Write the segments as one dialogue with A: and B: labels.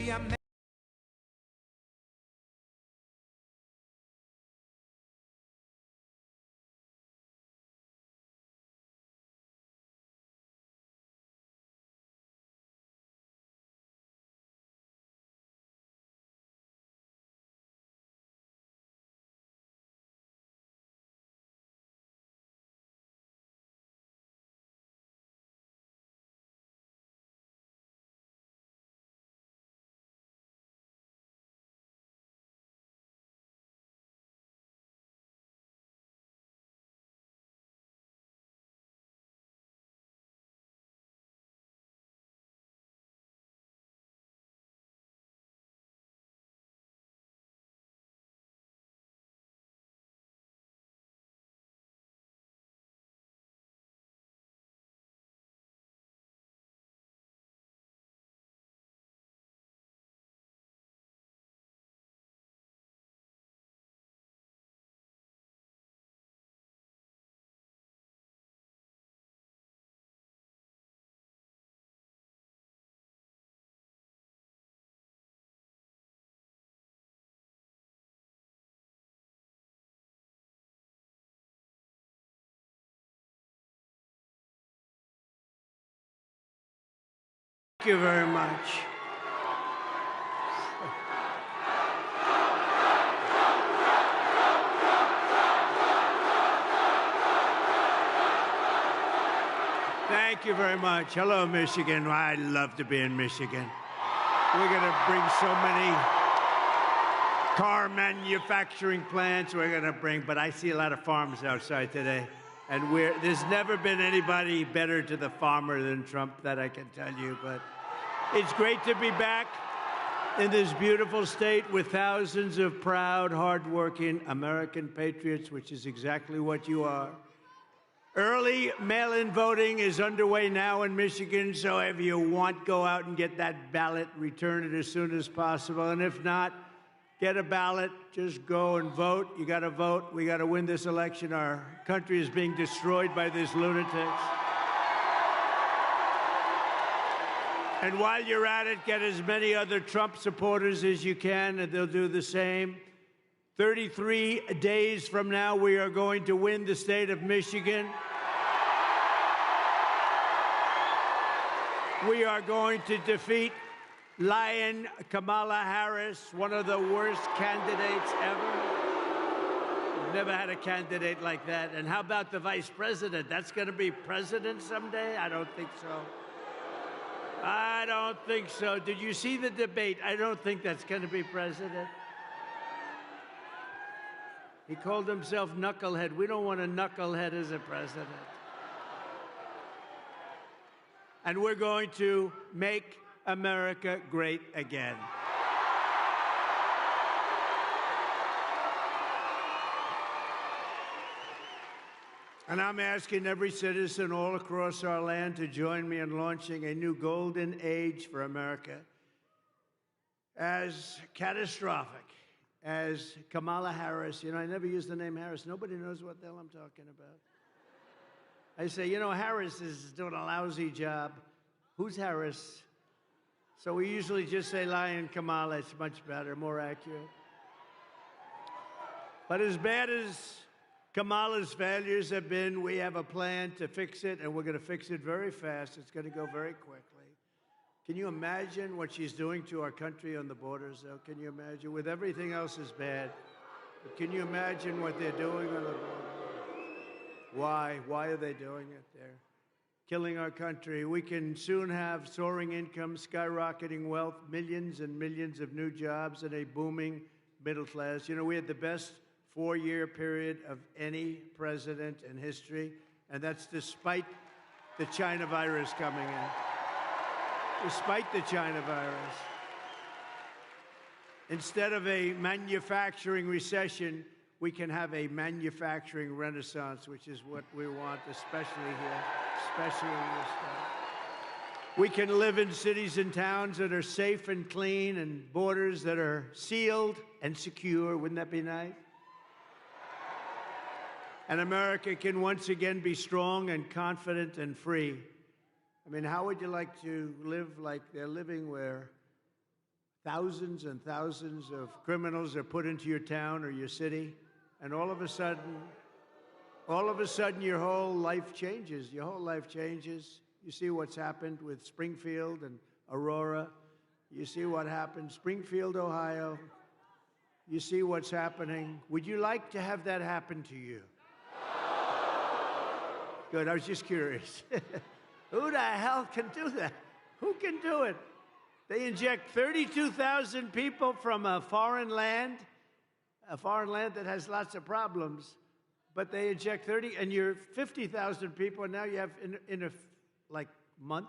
A: Maybe I'm
B: Thank you very much. Thank you very much. Hello, Michigan. I love to be in Michigan. We're going to bring so many car manufacturing plants we're going to bring, but I see a lot of farms outside today. And there's never been anybody better to the farmer than Trump, that I can tell you. But it's great to be back in this beautiful state with thousands of proud, hardworking American patriots, which is exactly what you are. Early mail-in voting is underway now in Michigan, so if you want, go out and get that ballot, return it as soon as possible. And if not, get a ballot, just go and vote. You got to vote. We got to win this election. Our country is being destroyed by these lunatics. And while you're at it, get as many other Trump supporters as you can, and they'll do the same. 33 days from now, we are going to win the state of Michigan. We are going to defeat Lion Kamala Harris, one of the worst candidates ever. We've never had a candidate like that. And how about the vice president? That's going to be president someday? I don't think so. I don't think so. Did you see the debate? I don't think that's going to be president. He called himself knucklehead. We don't want a knucklehead as a president. And we're going to make America great again. And I'm asking every citizen all across our land to join me in launching a new golden age for America. As catastrophic as Kamala Harris, I never use the name Harris. Nobody knows what the hell I'm talking about. I say, Harris is doing a lousy job. Who's Harris? So we usually just say Lion Kamala. It's much better, more accurate. But as bad as Kamala's failures have been, we have a plan to fix it, and we're going to fix it very fast. It's going to go very quickly. Can you imagine what she's doing to our country on the borders, though? Can you imagine? With everything else is bad. But can you imagine what they're doing on the border? Why? Why are they doing it? They're killing our country. We can soon have soaring incomes, skyrocketing wealth, millions and millions of new jobs, and a booming middle class. We had the best four-year period of any president in history, and that's despite the China virus coming in. Despite the China virus. Instead of a manufacturing recession, we can have a manufacturing renaissance, which is what we want, especially here, especially in this state. We can live in cities and towns that are safe and clean, and borders that are sealed and secure. Wouldn't that be nice? And America can once again be strong and confident and free. I mean, how would you like to live like they're living, where thousands and thousands of criminals are put into your town or your city, and all of a sudden, your whole life changes. Your whole life changes. You see what's happened with Springfield and Aurora. You see what happened, Springfield, Ohio. You see what's happening. Would you like to have that happen to you? Good, I was just curious. Who the hell can do that? Who can do it? They inject 32,000 people from a foreign land that has lots of problems, but they inject 30, and you're 50,000 people, and now you have, in a month,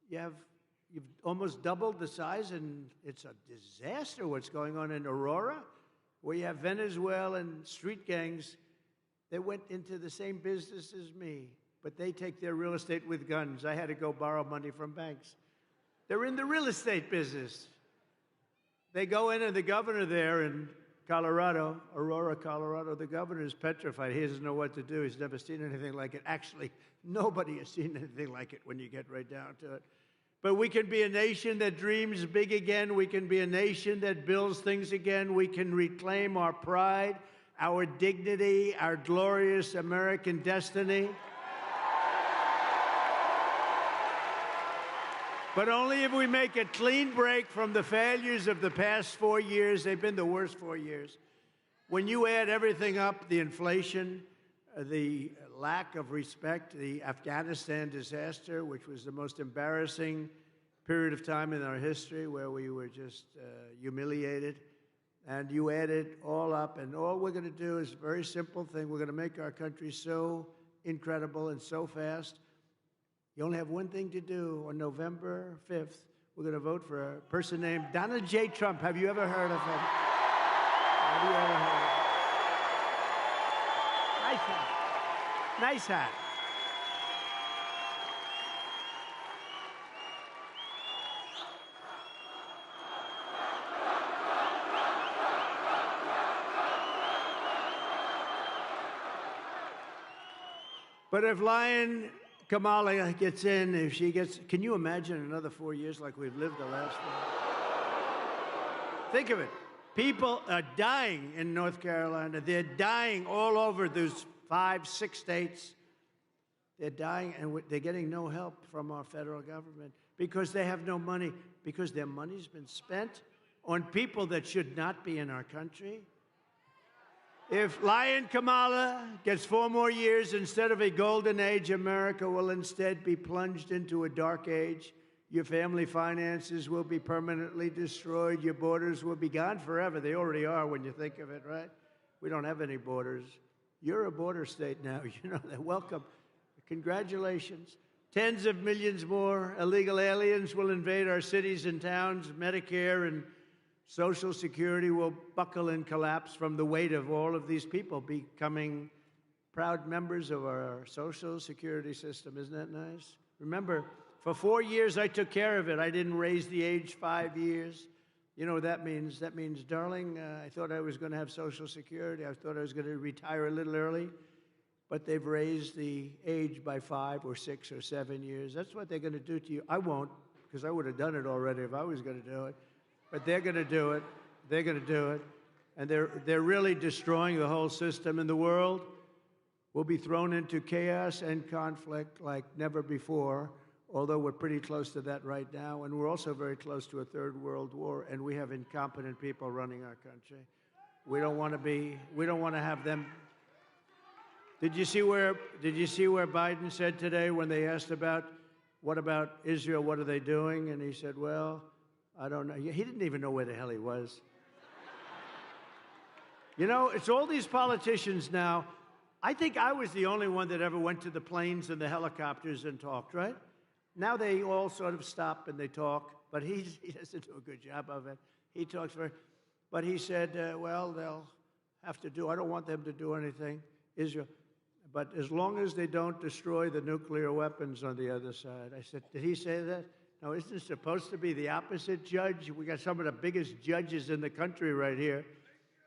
B: you've almost doubled the size, and it's a disaster what's going on in Aurora, where you have Venezuelan street gangs. They went into the same business as me, but they take their real estate with guns. I had to go borrow money from banks. They're in the real estate business. They go in, and the governor there in Colorado, Aurora, Colorado, the governor is petrified. He doesn't know what to do. He's never seen anything like it. Actually, nobody has seen anything like it when you get right down to it. But we can be a nation that dreams big again. We can be a nation that builds things again. We can reclaim our pride, our dignity, our glorious American destiny. But only if we make a clean break from the failures of the past 4 years. They've been the worst 4 years. When you add everything up, the inflation, the lack of respect, the Afghanistan disaster, which was the most embarrassing period of time in our history where we were just humiliated, and you add it all up, and all we're going to do is a very simple thing. We're going to make our country so incredible and so fast. You only have one thing to do. On November 5th, we're going to vote for a person named Donald J. Trump. Have you ever heard of him? Have you ever heard of him? Nice hat. Nice hat. But if Lion Kamala gets in, if she gets, can you imagine another 4 years like we've lived the last one? Think of it. People are dying in North Carolina. They're dying all over those 5, 6 states. They're dying, and they're getting no help from our federal government because they have no money, because their money's been spent on people that should not be in our country. If Lion Kamala gets 4 more years, instead of a golden age, America will instead be plunged into a dark age. Your family finances will be permanently destroyed. Your borders will be gone forever. They already are when you think of it, right? We don't have any borders. You're a border state now. You know that. Welcome. Congratulations. Tens of millions more illegal aliens will invade our cities and towns. Medicare and Social Security will buckle and collapse from the weight of all of these people becoming proud members of our Social Security system. Isn't that nice? Remember, for 4 years, I took care of it. I didn't raise the age 5 years. You know what that means? That means, darling, I thought I was going to have Social Security. I thought I was going to retire a little early. But they've raised the age by 5 or 6 or 7 years. That's what they're going to do to you. I won't, because I would have done it already if I was going to do it. But they're going to do it. They're going to do it. And they're really destroying the whole system. And the world will be thrown into chaos and conflict like never before, although we're pretty close to that right now. And we're also very close to a third world war. And we have incompetent people running our country. We don't want to have them. Did you see where Biden said today when they asked what about Israel, what are they doing? And he said, well, I don't know. He didn't even know where the hell he was. You know, it's all these politicians now. I think I was the only one that ever went to the planes and the helicopters and talked, right? Now they all sort of stop and they talk, but he doesn't do a good job of it. He talks but he said, well, they'll have to do, I don't want them to do anything, Israel. But as long as they don't destroy the nuclear weapons on the other side. I said, did he say that? No, isn't it supposed to be the opposite, Judge? We got some of the biggest judges in the country right here.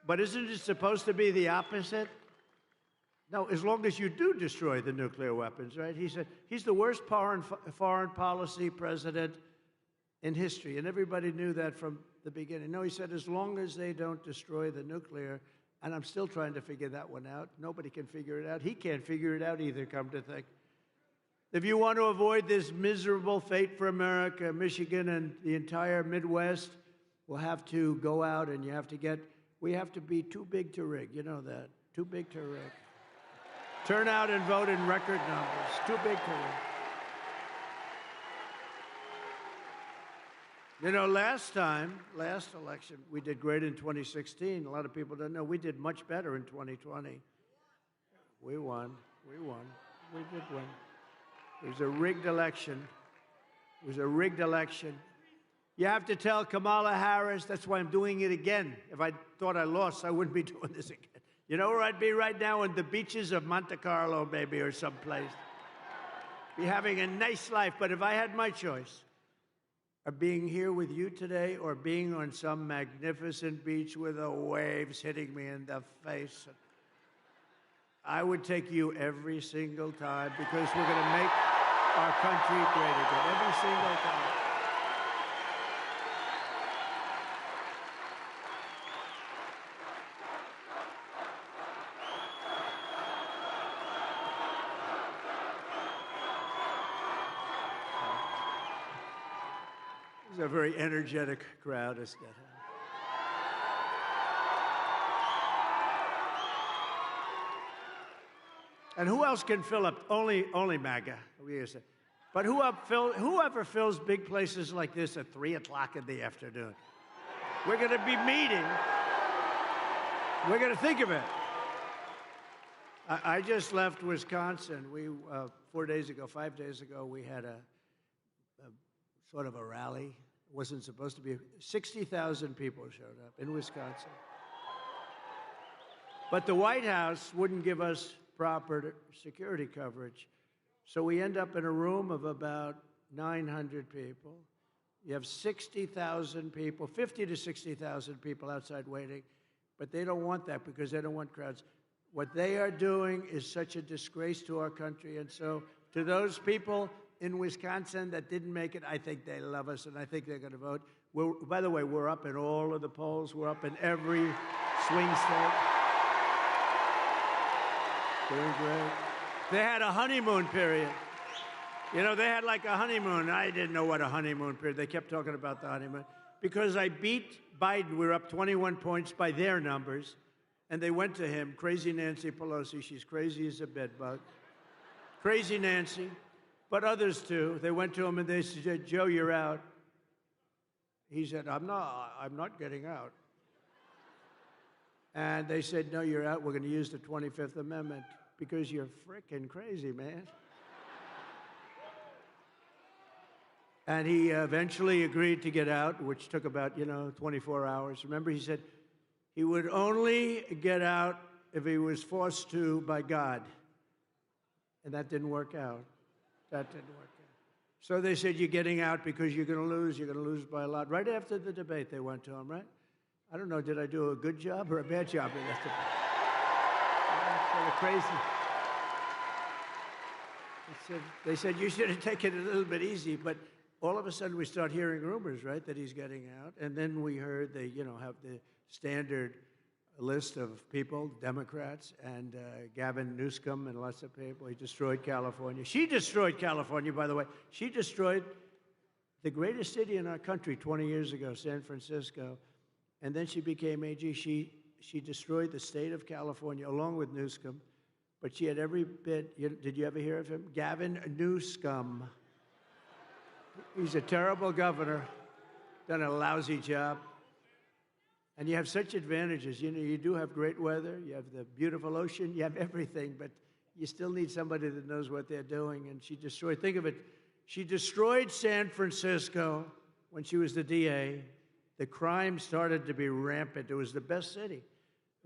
B: But isn't it supposed to be the opposite? No, as long as you do destroy the nuclear weapons, right? He said he's the worst foreign policy president in history. And everybody knew that from the beginning. No, he said, as long as they don't destroy the nuclear, and I'm still trying to figure that one out. Nobody can figure it out. He can't figure it out either, come to think. If you want to avoid this miserable fate for America, Michigan and the entire Midwest will have to go out and we have to be too big to rig. You know that. Too big to rig. Turn out and vote in record numbers. Too big to rig. You know, last election, we did great in 2016. A lot of people don't know. We did much better in 2020. We won. We did win. It was a rigged election. It was a rigged election. You have to tell Kamala Harris, that's why I'm doing it again. If I thought I lost, I wouldn't be doing this again. You know where I'd be right now? On the beaches of Monte Carlo, maybe, or someplace. Be having a nice life. But if I had my choice of being here with you today or being on some magnificent beach with the waves hitting me in the face, I would take you every single time because we're going to make our country great again. Every single time. It's a very energetic crowd, isn't it? And who else can fill up? Only MAGA. But whoever fills big places like this at 3 o'clock in the afternoon? We're going to be meeting. We're going to think of it. I just left Wisconsin. We 5 days ago, we had a sort of a rally. It wasn't supposed to be. 60,000 people showed up in Wisconsin. But the White House wouldn't give us proper security coverage. So we end up in a room of about 900 people. You have 60,000 people, 50 to 60,000 people outside waiting, but they don't want that because they don't want crowds. What they are doing is such a disgrace to our country. And so to those people in Wisconsin that didn't make it, I think they love us, and I think they're going to vote. By the way, we're up in all of the polls. We're up in every swing state. Doing great. They had a honeymoon period. You know, they had like a honeymoon. I didn't know what a honeymoon period. They kept talking about the honeymoon. Because I beat Biden, we were up 21 points by their numbers, and they went to him, crazy Nancy Pelosi. She's crazy as a bedbug. Crazy Nancy. But others too. They went to him and they said, Joe, you're out. He said, I'm not getting out. And they said, no, you're out. We're going to use the 25th Amendment because you're frickin' crazy, man. And he eventually agreed to get out, which took about, 24 hours. Remember, he said he would only get out if he was forced to by God. And that didn't work out. That didn't work out. So they said, you're getting out because you're going to lose. You're going to lose by a lot. Right after the debate, they went to him, right? I don't know, did I do a good job or a bad job in that debate? That's sort of crazy. They said, you should have taken it a little bit easy, but all of a sudden we start hearing rumors, right, that he's getting out. And then we heard they, have the standard list of people, Democrats, and Gavin Newsom and lots of people. He destroyed California. She destroyed California, by the way. She destroyed the greatest city in our country 20 years ago, San Francisco. And then she became AG. She destroyed the state of California along with Newsom. But she had every bit, did you ever hear of him? Gavin Newsom. He's a terrible governor, done a lousy job. And you have such advantages. You do have great weather, you have the beautiful ocean, you have everything, but you still need somebody that knows what they're doing. And she destroyed, think of it, she destroyed San Francisco when she was the DA. The crime started to be rampant. It was the best city,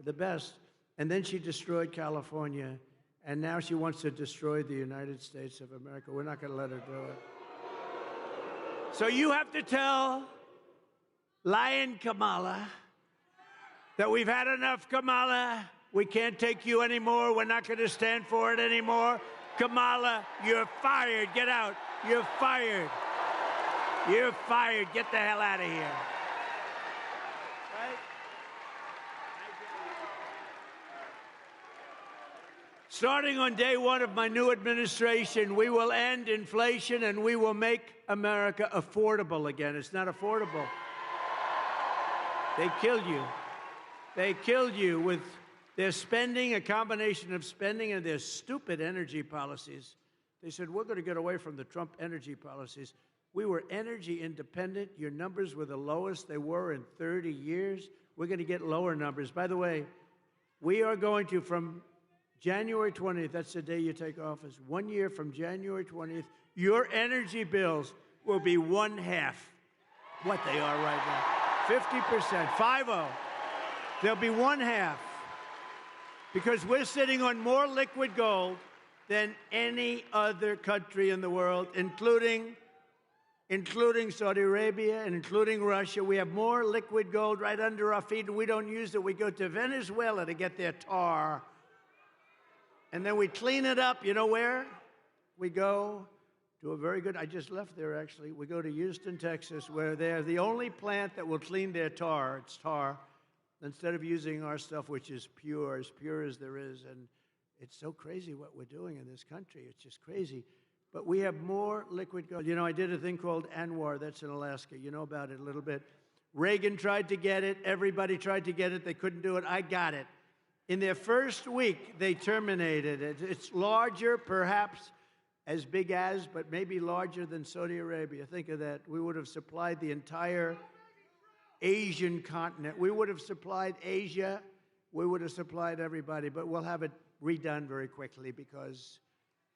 B: the best. And then she destroyed California, and now she wants to destroy the United States of America. We're not going to let her do it. So you have to tell Lion Kamala that we've had enough, Kamala. We can't take you anymore. We're not going to stand for it anymore. Kamala, you're fired. Get out. You're fired. You're fired. Get the hell out of here. Starting on day one of my new administration, we will end inflation and we will make America affordable again. It's not affordable. They killed you. They killed you with their spending, a combination of spending and their stupid energy policies. They said, we're going to get away from the Trump energy policies. We were energy independent. Your numbers were the lowest they were in 30 years. We're going to get lower numbers. By the way, we are going to, from January 20th, that's the day you take office, 1 year from January 20th, your energy bills will be 1/2 what they are right now. 50%, 50. They'll be 1/2. Because we're sitting on more liquid gold than any other country in the world, including Saudi Arabia and including Russia. We have more liquid gold right under our feet, and we don't use it. We go to Venezuela to get their tar. And then we clean it up. You know where? We go to a very good, I just left there actually. We go to Houston, Texas, where they're the only plant that will clean their tar. It's tar. Instead of using our stuff, which is pure as there is. And it's so crazy what we're doing in this country. It's just crazy. But we have more liquid gold. You know, I did a thing called ANWR. That's in Alaska. You know about it a little bit. Reagan tried to get it. Everybody tried to get it. They couldn't do it. I got it. In their first week, they terminated it. It's larger, perhaps as big as, but maybe larger than Saudi Arabia. Think of that. We would have supplied the entire Asian continent. We would have supplied Asia. We would have supplied everybody, but we'll have it redone very quickly because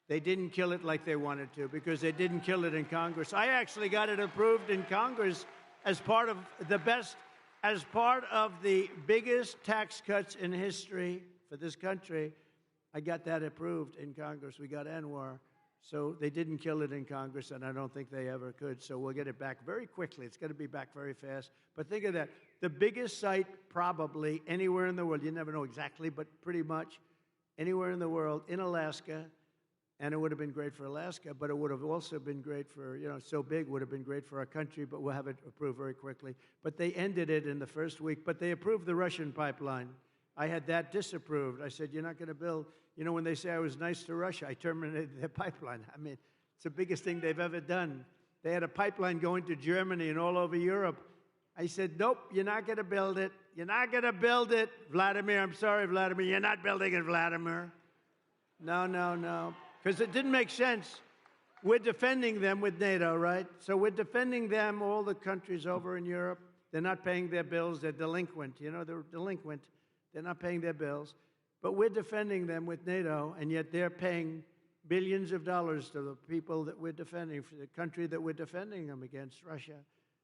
B: they didn't kill it like they wanted to, because they didn't kill it in Congress. I actually got it approved in Congress as part of the biggest tax cuts in history for this country. I got that approved in Congress. We got ANWR. So they didn't kill it in Congress, and I don't think they ever could. So we'll get it back very quickly. It's going to be back very fast. But think of that. The biggest site probably anywhere in the world, you never know exactly, but pretty much anywhere in the world, in Alaska. And it would have been great for Alaska, but it would have also been great for, so big would have been great for our country, but we'll have it approved very quickly. But they ended it in the first week, but they approved the Russian pipeline. I had that disapproved. I said, you're not going to build, when they say I was nice to Russia, I terminated their pipeline. I mean, it's the biggest thing they've ever done. They had a pipeline going to Germany and all over Europe. I said, nope, you're not going to build it. You're not going to build it. Vladimir, I'm sorry, Vladimir, you're not building it, Vladimir. No. Because it didn't make sense. We're defending them with NATO, right? So we're defending them, all the countries over in Europe. They're not paying their bills. They're delinquent. They're delinquent. They're not paying their bills. But we're defending them with NATO, and yet they're paying billions of dollars to the people that we're defending, for the country that we're defending them against, Russia.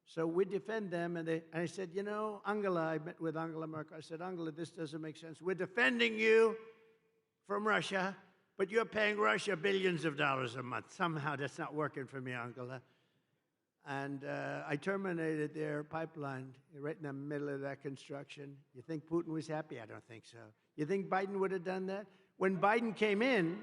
B: So we defend them, and I said, Angela, I met with Angela Merkel. I said, Angela, this doesn't make sense. We're defending you from Russia, but you're paying Russia billions of dollars a month. Somehow that's not working for me, Angela. And I terminated their pipeline right in the middle of that construction. You think Putin was happy? I don't think so. You think Biden would have done that? When Biden came in,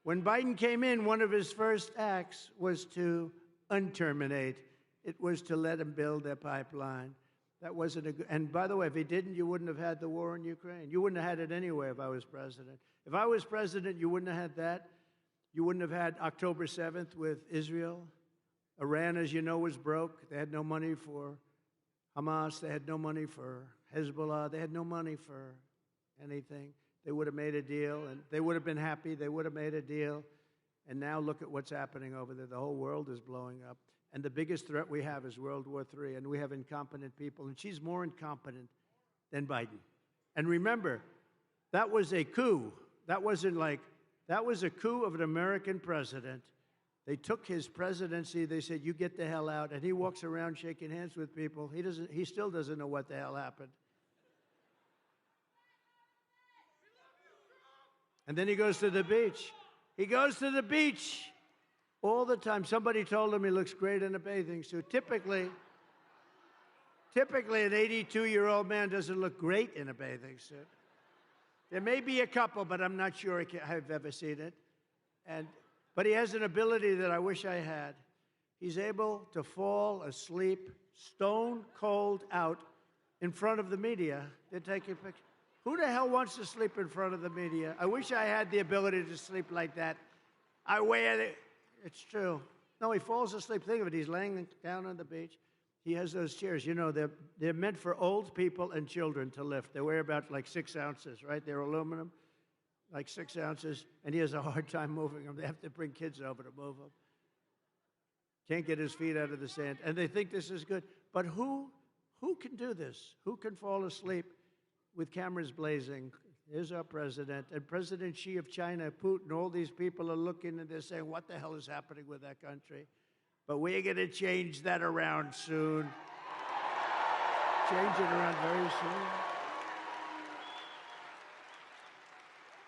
B: one of his first acts was to unterminate. It was to let him build their pipeline. That wasn't a good, and by the way, if he didn't, you wouldn't have had the war in Ukraine. You wouldn't have had it anyway if I was president. If I was president, you wouldn't have had that. You wouldn't have had October 7th with Israel. Iran, as you know, was broke. They had no money for Hamas. They had no money for Hezbollah. They had no money for anything. They would have made a deal, and they would have been happy. They would have made a deal. And now look at what's happening over there. The whole world is blowing up. And the biggest threat we have is World War III, and we have incompetent people. And she's more incompetent than Biden. And remember, that was a coup. That was a coup of an American president. They took his presidency. They said, you get the hell out. And he walks around shaking hands with people. He still doesn't know what the hell happened. And then he goes to the beach. He goes to the beach all the time. Somebody told him he looks great in a bathing suit. Typically, an 82-year-old man doesn't look great in a bathing suit. There may be a couple, but I'm not sure I've ever seen it. But he has an ability that I wish I had. He's able to fall asleep stone cold out in front of the media. They're taking pictures. Who the hell wants to sleep in front of the media? I wish I had the ability to sleep like that. I wear it. It's true. No, he falls asleep. Think of it. He's laying down on the beach. He has those chairs. You know, they're meant for old people and children to lift. They weigh about like 6 ounces, right? They're aluminum, like 6 ounces. And he has a hard time moving them. They have to bring kids over to move them. Can't get his feet out of the sand. And they think this is good. But who can do this? Who can fall asleep with cameras blazing? Here's our president. And President Xi of China, Putin, all these people are looking and they're saying, what the hell is happening with that country? But we're going to change that around soon. Change it around very soon.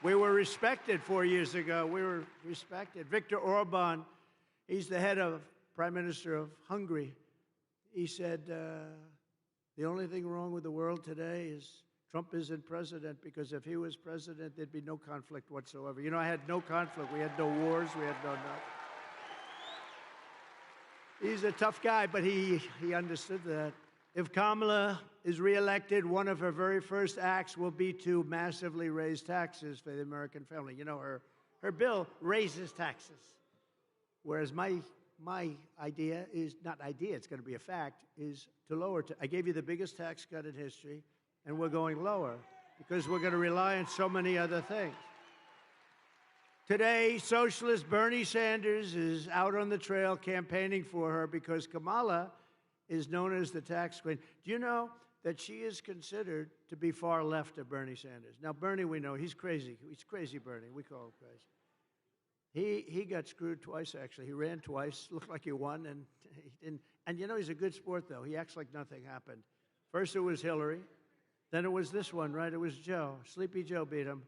B: We were respected 4 years ago. We were respected. Viktor Orban, he's the head of Prime Minister of Hungary. He said, the only thing wrong with the world today is Trump isn't president, because if he was president, there'd be no conflict whatsoever. You know, I had no conflict. We had no wars. We had no nothing. He's a tough guy, but he understood that. If Kamala is reelected, one of her very first acts will be to massively raise taxes for the American family. You know, her bill raises taxes, whereas my idea is not idea, it's going to be a fact, is to lower. I gave you the biggest tax cut in history, and we're going lower because we're going to rely on so many other things. Today, socialist Bernie Sanders is out on the trail campaigning for her because Kamala is known as the tax queen. Do you know that she is considered to be far left of Bernie Sanders? Now, Bernie, we know, he's crazy. He's crazy Bernie. We call him crazy. He got screwed twice, actually. He ran twice, looked like he won, and he didn't. And you know, he's a good sport, though. He acts like nothing happened. First it was Hillary. Then it was this one, right? It was Joe. Sleepy Joe beat him.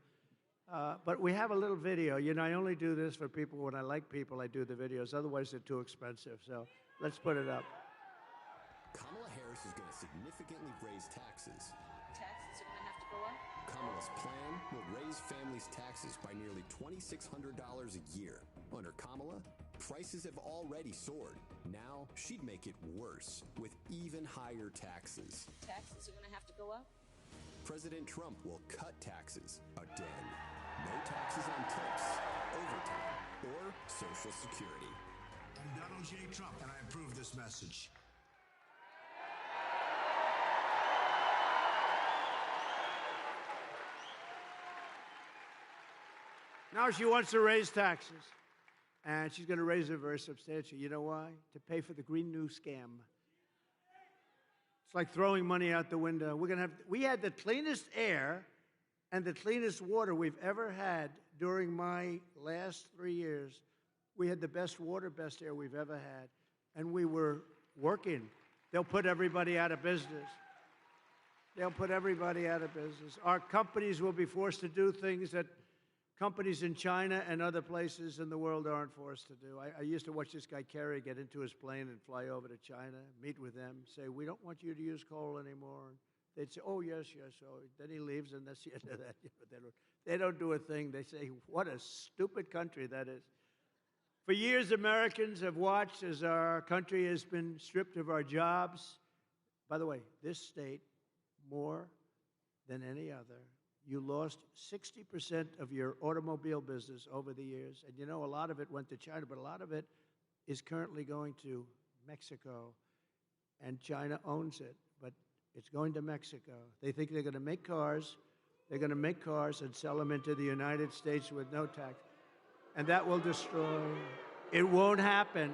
B: But we have a little video. You know, I only do this for people when I like people. I do the videos. Otherwise, they're too expensive. So let's put it up.
A: Kamala Harris is going to significantly raise taxes.
C: Taxes are going to have to go up?
A: Kamala's plan will raise families' taxes by nearly $2,600 a year. Under Kamala, prices have already soared. Now, she'd make it worse with even higher taxes.
C: Taxes are going to have to go up?
A: President Trump will cut taxes again. No taxes on tips, overtime, or Social Security.
D: I'm Donald J. Trump, and I approve this message.
B: Now she wants to raise taxes, and she's going to raise it very substantially. You know why? To pay for the Green New scam. It's like throwing money out the window. We had the cleanest air and the cleanest water we've ever had during my last 3 years. We had the best water, best air we've ever had, and we were working. They'll put everybody out of business. They'll put everybody out of business. Our companies will be forced to do things that companies in China and other places in the world aren't forced to do. I used to watch this guy Kerry get into his plane and fly over to China, meet with them, say, we don't want you to use coal anymore. And they'd say, oh, yes, yes. So then he leaves, and that's the end of that. They don't do a thing. They say, what a stupid country that is. For years, Americans have watched as our country has been stripped of our jobs. By the way, this state, more than any other, you lost 60% of your automobile business over the years. And you know, a lot of it went to China, but a lot of it is currently going to Mexico. And China owns it, but it's going to Mexico. They think they're going to make cars. They're going to make cars and sell them into the United States with no tax. And that will destroy. It won't happen.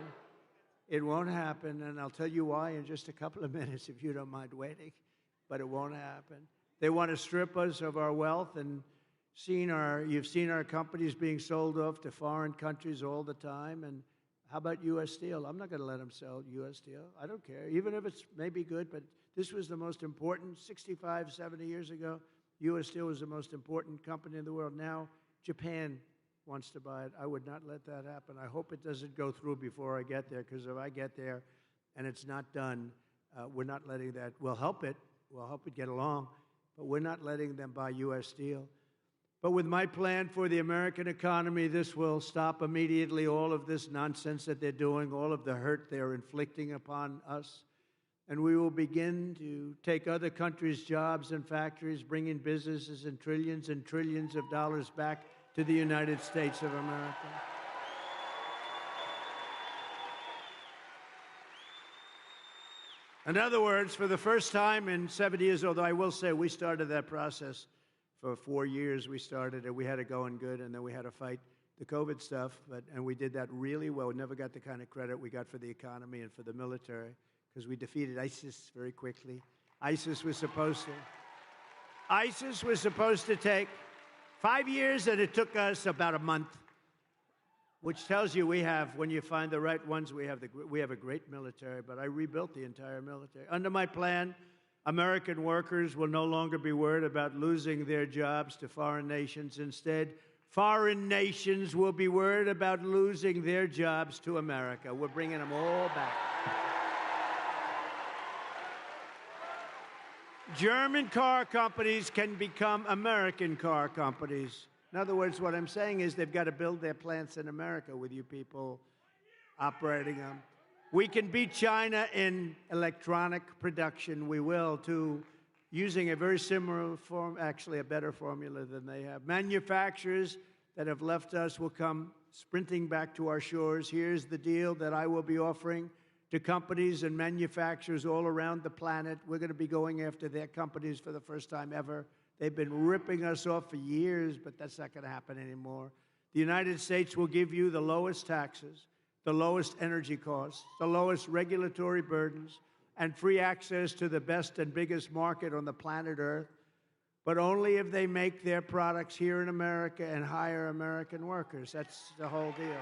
B: It won't happen. And I'll tell you why in just a couple of minutes if you don't mind waiting. But it won't happen. They want to strip us of our wealth, and you've seen our companies being sold off to foreign countries all the time. And how about U.S. Steel? I'm not going to let them sell U.S. Steel. I don't care, even if it's maybe good, but this was the most important. 65, 70 years ago, U.S. Steel was the most important company in the world. Now, Japan wants to buy it. I would not let that happen. I hope it doesn't go through before I get there, because if I get there and it's not done, we're not letting that. We'll help it. We'll help it get along. But we're not letting them buy U.S. Steel. But with my plan for the American economy, this will stop immediately all of this nonsense that they're doing, all of the hurt they're inflicting upon us. and we will begin to take other countries' jobs and factories, bring in businesses and trillions of dollars back to the United States of America. In other words, for the first time in 70 years, although I will say we started that process for 4 years, we started it. We had it going good, and then we had to fight the COVID stuff, and we did that really well. We never got the kind of credit we got for the economy and for the military, because we defeated ISIS very quickly. ISIS was supposed to take 5 years, and it took us about a month, which tells you we have, when you find the right ones, we have a great military, but I rebuilt the entire military. Under my plan, American workers will no longer be worried about losing their jobs to foreign nations. Instead, foreign nations will be worried about losing their jobs to America. We're bringing them all back. German car companies can become American car companies. In other words, what I'm saying is they've got to build their plants in America with you people operating them. We can beat China in electronic production. We will, too, using a very similar form, actually a better formula than they have. Manufacturers that have left us will come sprinting back to our shores. Here's the deal that I will be offering to companies and manufacturers all around the planet. We're going to be going after their companies for the first time ever. They've been ripping us off for years, but that's not going to happen anymore. The United States will give you the lowest taxes, the lowest energy costs, the lowest regulatory burdens, and free access to the best and biggest market on the planet Earth, but only if they make their products here in America and hire American workers. That's the whole deal.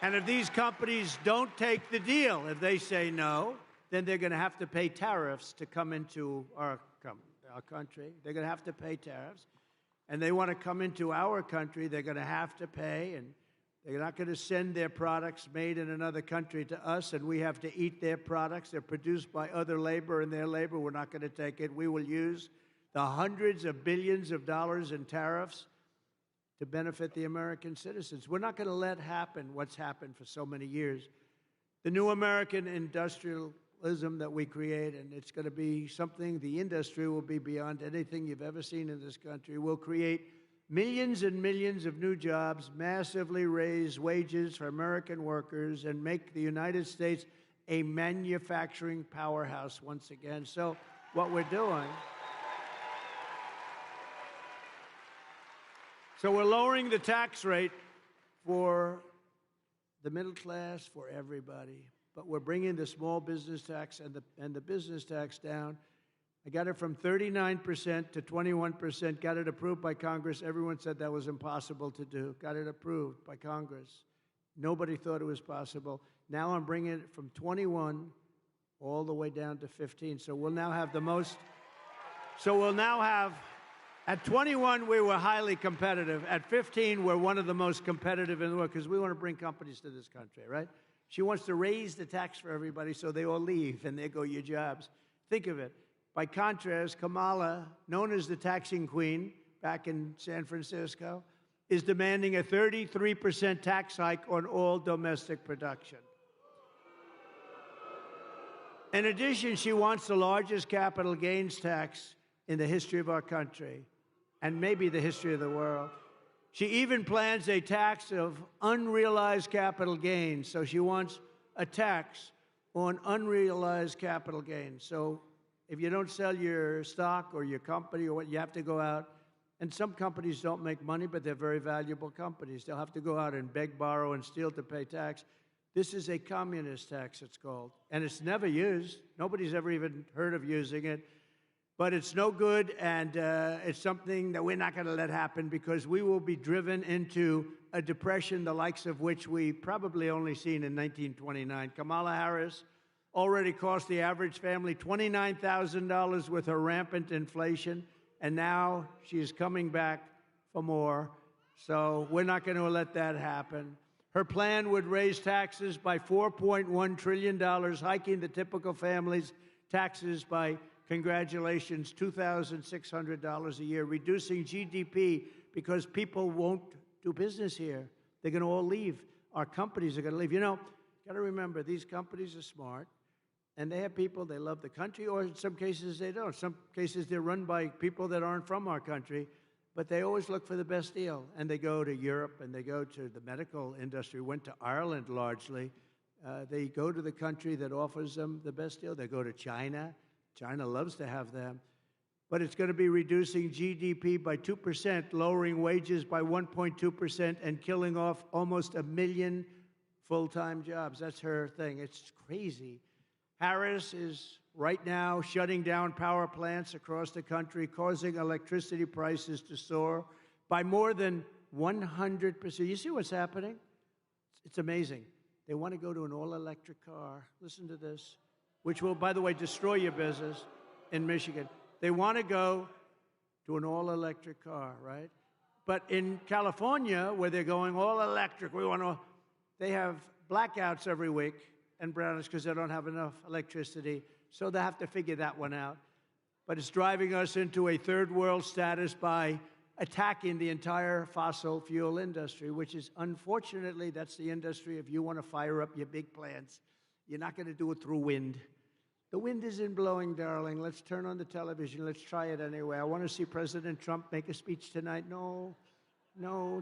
B: And if these companies don't take the deal, if they say no, then they're going to have to pay tariffs to come into our country. They're going to have to pay tariffs. And they want to come into our country, they're going to have to pay, and they're not going to send their products made in another country to us, and we have to eat their products. They're produced by other labor, and their labor, we're not going to take it. We will use the hundreds of billions of dollars in tariffs to benefit the American citizens. We're not going to let happen what's happened for so many years. The new American industrialism that we create, and it's going to be something, the industry will be beyond anything you've ever seen in this country. We'll create millions and millions of new jobs, massively raise wages for American workers, and make the United States a manufacturing powerhouse once again. So what we're doing, so we're lowering the tax rate for the middle class, for everybody. But we're bringing the small business tax and the business tax down. I got it from 39% to 21%, got it approved by Congress. Everyone said that was impossible to do. Got it approved by Congress. Nobody thought it was possible. Now I'm bringing it from 21 all the way down to 15. So we'll now have the most, at 21, we were highly competitive. At 15, we're one of the most competitive in the world because we want to bring companies to this country, right? She wants to raise the tax for everybody so they all leave and there go your jobs. Think of it. By contrast, Kamala, known as the taxing queen back in San Francisco, is demanding a 33% tax hike on all domestic production. In addition, she wants the largest capital gains tax in the history of our country, and maybe the history of the world. She even plans a tax of unrealized capital gains. So she wants a tax on unrealized capital gains. So if you don't sell your stock or your company or what, you have to go out. And some companies don't make money, but they're very valuable companies. They'll have to go out and beg, borrow, and steal to pay tax. This is a communist tax, it's called. And it's never used. Nobody's ever even heard of using it. But it's no good, and it's something that we're not going to let happen because we will be driven into a depression the likes of which we probably only seen in 1929. Kamala Harris already cost the average family $29,000 with her rampant inflation, and now she's coming back for more. So we're not going to let that happen. Her plan would raise taxes by $4.1 trillion, hiking the typical family's taxes by, congratulations, $2,600 a year, reducing GDP because people won't do business here. They're going to all leave. our companies are going to leave. You know, got to remember, these companies are smart, and they have people, they love the country, or in some cases they don't. Some cases they're run by people that aren't from our country, but they always look for the best deal. And they go to Europe, and they go to the medical industry, went to Ireland largely. They go to the country that offers them the best deal. They go to China. China loves to have them. But it's going to be reducing GDP by 2%, lowering wages by 1.2%, and killing off almost 1 million full-time jobs. That's her thing. It's crazy. Harris is right now shutting down power plants across the country, causing electricity prices to soar by more than 100%. You see what's happening? It's amazing. They want to go to an all-electric car. Listen to this, which will, by the way, destroy your business in Michigan. They want to go to an all-electric car, right? But in California, where they're going all-electric, they have blackouts every week and brownouts because they don't have enough electricity. So they have to figure that one out. But it's driving us into a third world status by attacking the entire fossil fuel industry, which is, unfortunately, that's the industry. If you want to fire up your big plants, you're not going to do it through wind. The wind isn't blowing, darling. Let's turn on the television. Let's try it anyway. I want to see President Trump make a speech tonight. No,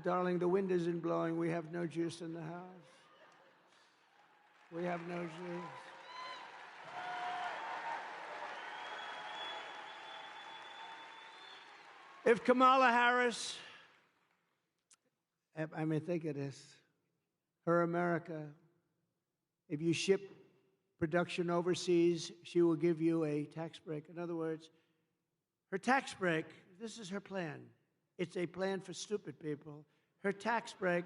B: darling, the wind isn't blowing. We have no juice in the house. We have no juice. If Kamala Harris, I mean, think of this, her America, if you ship production overseas, she will give you a tax break. In other words, her tax break, this is her plan. It's a plan for stupid people. Her tax break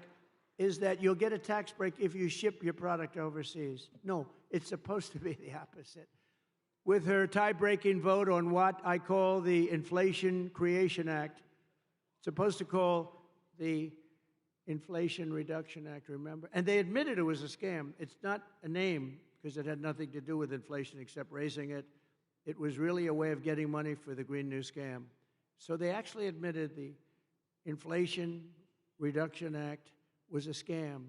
B: is that you'll get a tax break if you ship your product overseas. No, it's supposed to be the opposite. With her tie-breaking vote on what I call the Inflation Creation Act, supposed to call the Inflation Reduction Act, remember? And they admitted it was a scam. It's not a name because it had nothing to do with inflation except raising it. It was really a way of getting money for the Green New Scam. So they actually admitted the Inflation Reduction Act was a scam,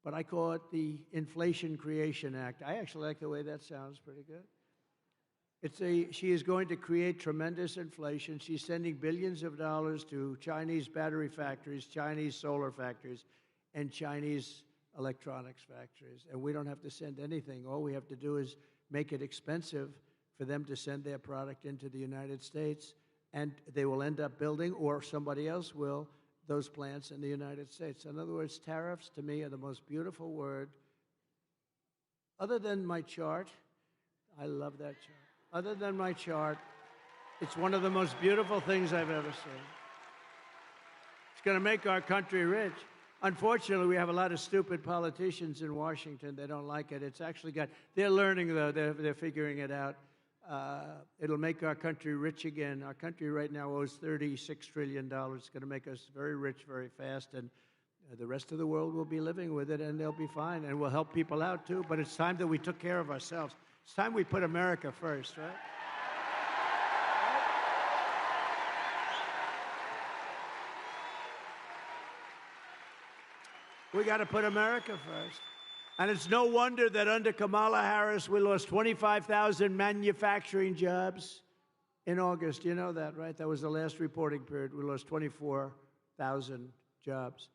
B: but I call it the Inflation Creation Act. I actually like the way that sounds pretty good. She is going to create tremendous inflation. She's sending billions of dollars to Chinese battery factories, Chinese solar factories, and Chinese electronics factories. And we don't have to send anything. All we have to do is make it expensive for them to send their product into the United States, and they will end up building, or somebody else will, those plants in the United States. In other words, tariffs, to me, are the most beautiful word. Other than my chart, I love that chart. Other than my chart, it's one of the most beautiful things I've ever seen. It's going to make our country rich. Unfortunately, we have a lot of stupid politicians in Washington. They don't like it. It's actually they're learning, though. They're figuring it out. It'll make our country rich again. Our country right now owes $36 trillion. It's going to make us very rich very fast, and the rest of the world will be living with it, and they'll be fine, and we'll help people out, too. But it's time that we took care of ourselves. It's time we put America first, right? We got to put America first. And it's no wonder that under Kamala Harris, we lost 25,000 manufacturing jobs in August. You know that, right? That was the last reporting period. We lost 24,000 jobs.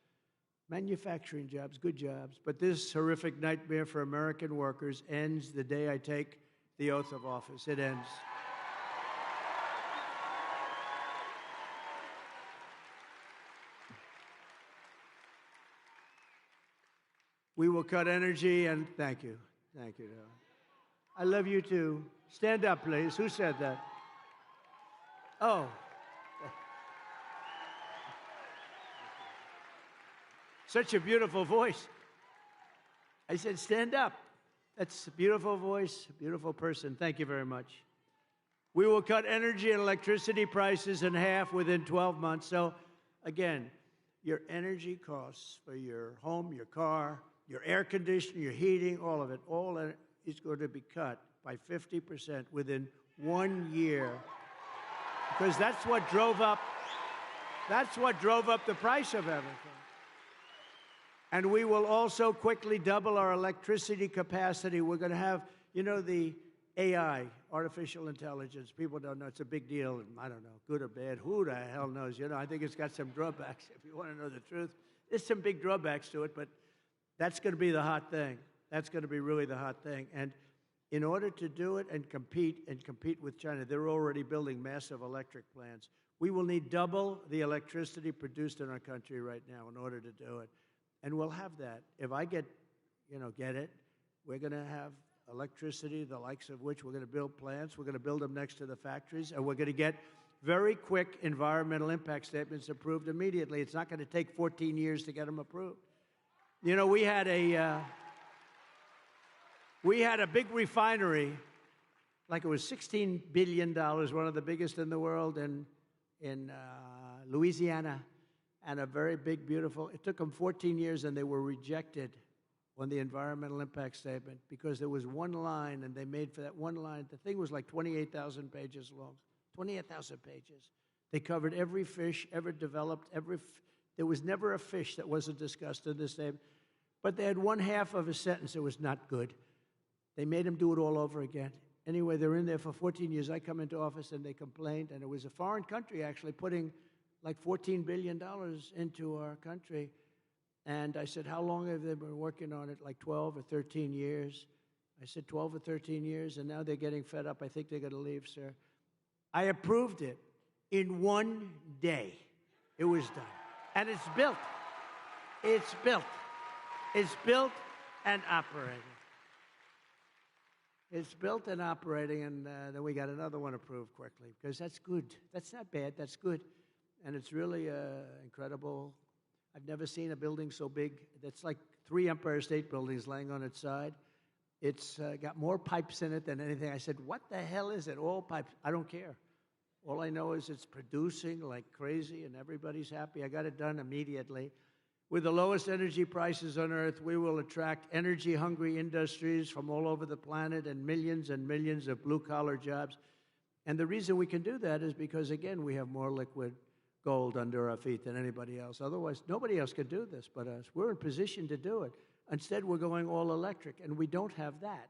B: Manufacturing jobs, good jobs. But this horrific nightmare for American workers ends the day I take the oath of office. It ends. We will cut energy, and thank you. Thank you. I love you, too. Stand up, please. Who said that? Oh. Such a beautiful voice. I said, stand up. That's a beautiful voice, a beautiful person. Thank you very much. We will cut energy and electricity prices in half within 12 months. So, again, your energy costs for your home, your car, your air conditioning, your heating, all of it, all is going to be cut by 50% within 1 year. Because that's what drove up the price of everything. And we will also quickly double our electricity capacity. We're going to have, you know, the AI, artificial intelligence. People don't know. It's a big deal. And I don't know, good or bad. Who the hell knows? You know, I think it's got some drawbacks. If you want to know the truth, there's some big drawbacks to it, but that's going to be the hot thing. That's going to be really the hot thing. And in order to do it and compete with China, they're already building massive electric plants. We will need double the electricity produced in our country right now in order to do it. And we'll have that. If I get it, we're going to have electricity, the likes of which we're going to build plants. We're going to build them next to the factories, and we're going to get very quick environmental impact statements approved immediately. It's not going to take 14 years to get them approved. You know, we had a big refinery, like it was $16 billion, one of the biggest in the world in Louisiana, and a very big, beautiful. It took them 14 years, and they were rejected on the environmental impact statement because there was one line, and they made for that one line. The thing was like 28,000 pages long, 28,000 pages. They covered every fish ever developed. There was never a fish that wasn't discussed in this statement. But they had one half of a sentence that was not good. They made them do it all over again. Anyway, they're in there for 14 years. I come into office, and they complained, and it was a foreign country actually putting like $14 billion into our country. And I said, how long have they been working on it? Like 12 or 13 years. I said, 12 or 13 years, and now they're getting fed up. I think they're going to leave, sir. I approved it in one day. It was done. And it's built. It's built. It's built and operating. It's built and operating, and then we got another one approved quickly, because that's good. That's not bad. That's good. And it's really incredible. I've never seen a building so big. That's like 3 Empire State Buildings laying on its side. It's got more pipes in it than anything. I said, what the hell is it? All pipes. I don't care. All I know is it's producing like crazy, and everybody's happy. I got it done immediately. With the lowest energy prices on Earth, we will attract energy-hungry industries from all over the planet and millions of blue-collar jobs. And the reason we can do that is because, again, we have more liquid gold under our feet than anybody else. Otherwise, nobody else could do this but us. We're in position to do it. Instead, we're going all electric, and we don't have that.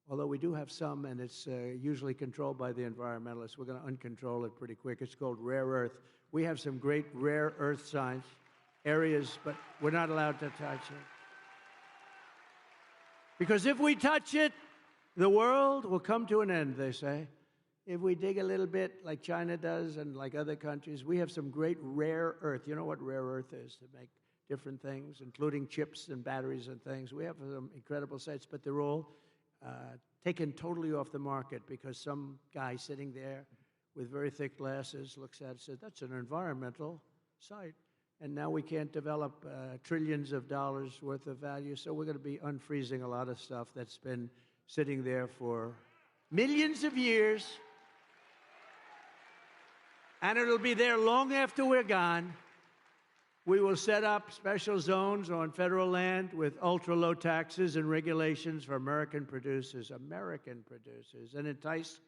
B: Although we do have some, and it's usually controlled by the environmentalists. We're going to uncontrol it pretty quick. It's called rare earth. We have some great rare earth science areas, but we're not allowed to touch it. Because if we touch it, the world will come to an end, they say. If we dig a little bit like China does and like other countries, we have some great rare earth. You know what rare earth is? To make different things, including chips and batteries and things. We have some incredible sites, but they're all taken totally off the market because some guy sitting there with very thick glasses looks at it and says, that's an environmental site. And now we can't develop trillions of dollars worth of value, so we're going to be unfreezing a lot of stuff that's been sitting there for millions of years. And it'll be there long after we're gone. We will set up special zones on federal land with ultra-low taxes and regulations for American producers, and entice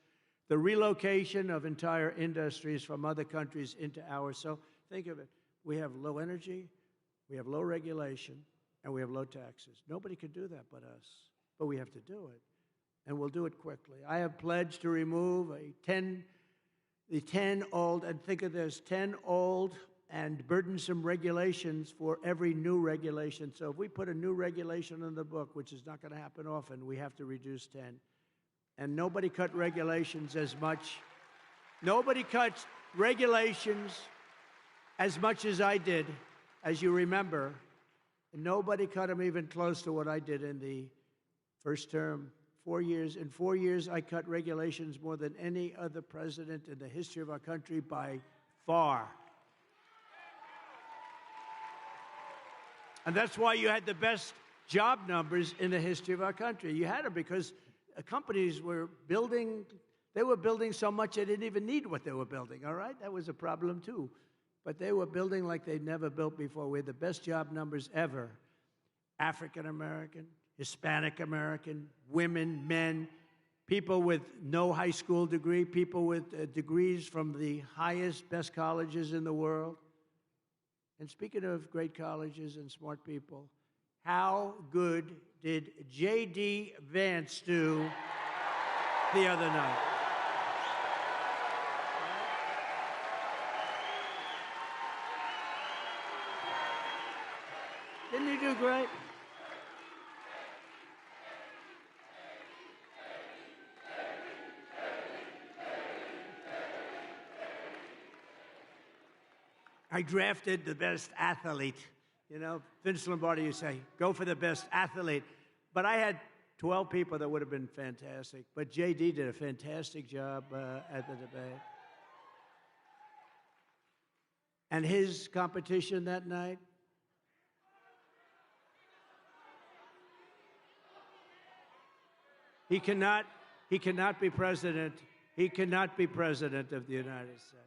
B: the relocation of entire industries from other countries into ours. So think of it. We have low energy, we have low regulation, and we have low taxes. Nobody could do that but us, but we have to do it, and we'll do it quickly. I have pledged to remove the 10 old, and think of this, 10 old and burdensome regulations for every new regulation. So if we put a new regulation in the book, which is not going to happen often, we have to reduce 10. And nobody cut regulations as much. Nobody cuts regulations as much as I did, as you remember. And nobody cut them even close to what I did in the first term. 4 years. In 4 years, I cut regulations more than any other president in the history of our country by far. And that's why you had the best job numbers in the history of our country. You had them because companies were building, they were building so much they didn't even need what they were building, all right? That was a problem too. But they were building like they'd never built before. We had the best job numbers ever. African American, Hispanic American, women, men, people with no high school degree, people with degrees from the highest, best colleges in the world. And speaking of great colleges and smart people, how good did J.D. Vance do the other night? Didn't he do great? I drafted the best athlete. You know, Vince Lombardi, you say, go for the best athlete. But I had 12 people that would have been fantastic. But J.D. did a fantastic job at the debate. And his competition that night, he cannot be president. He cannot be president of the United States.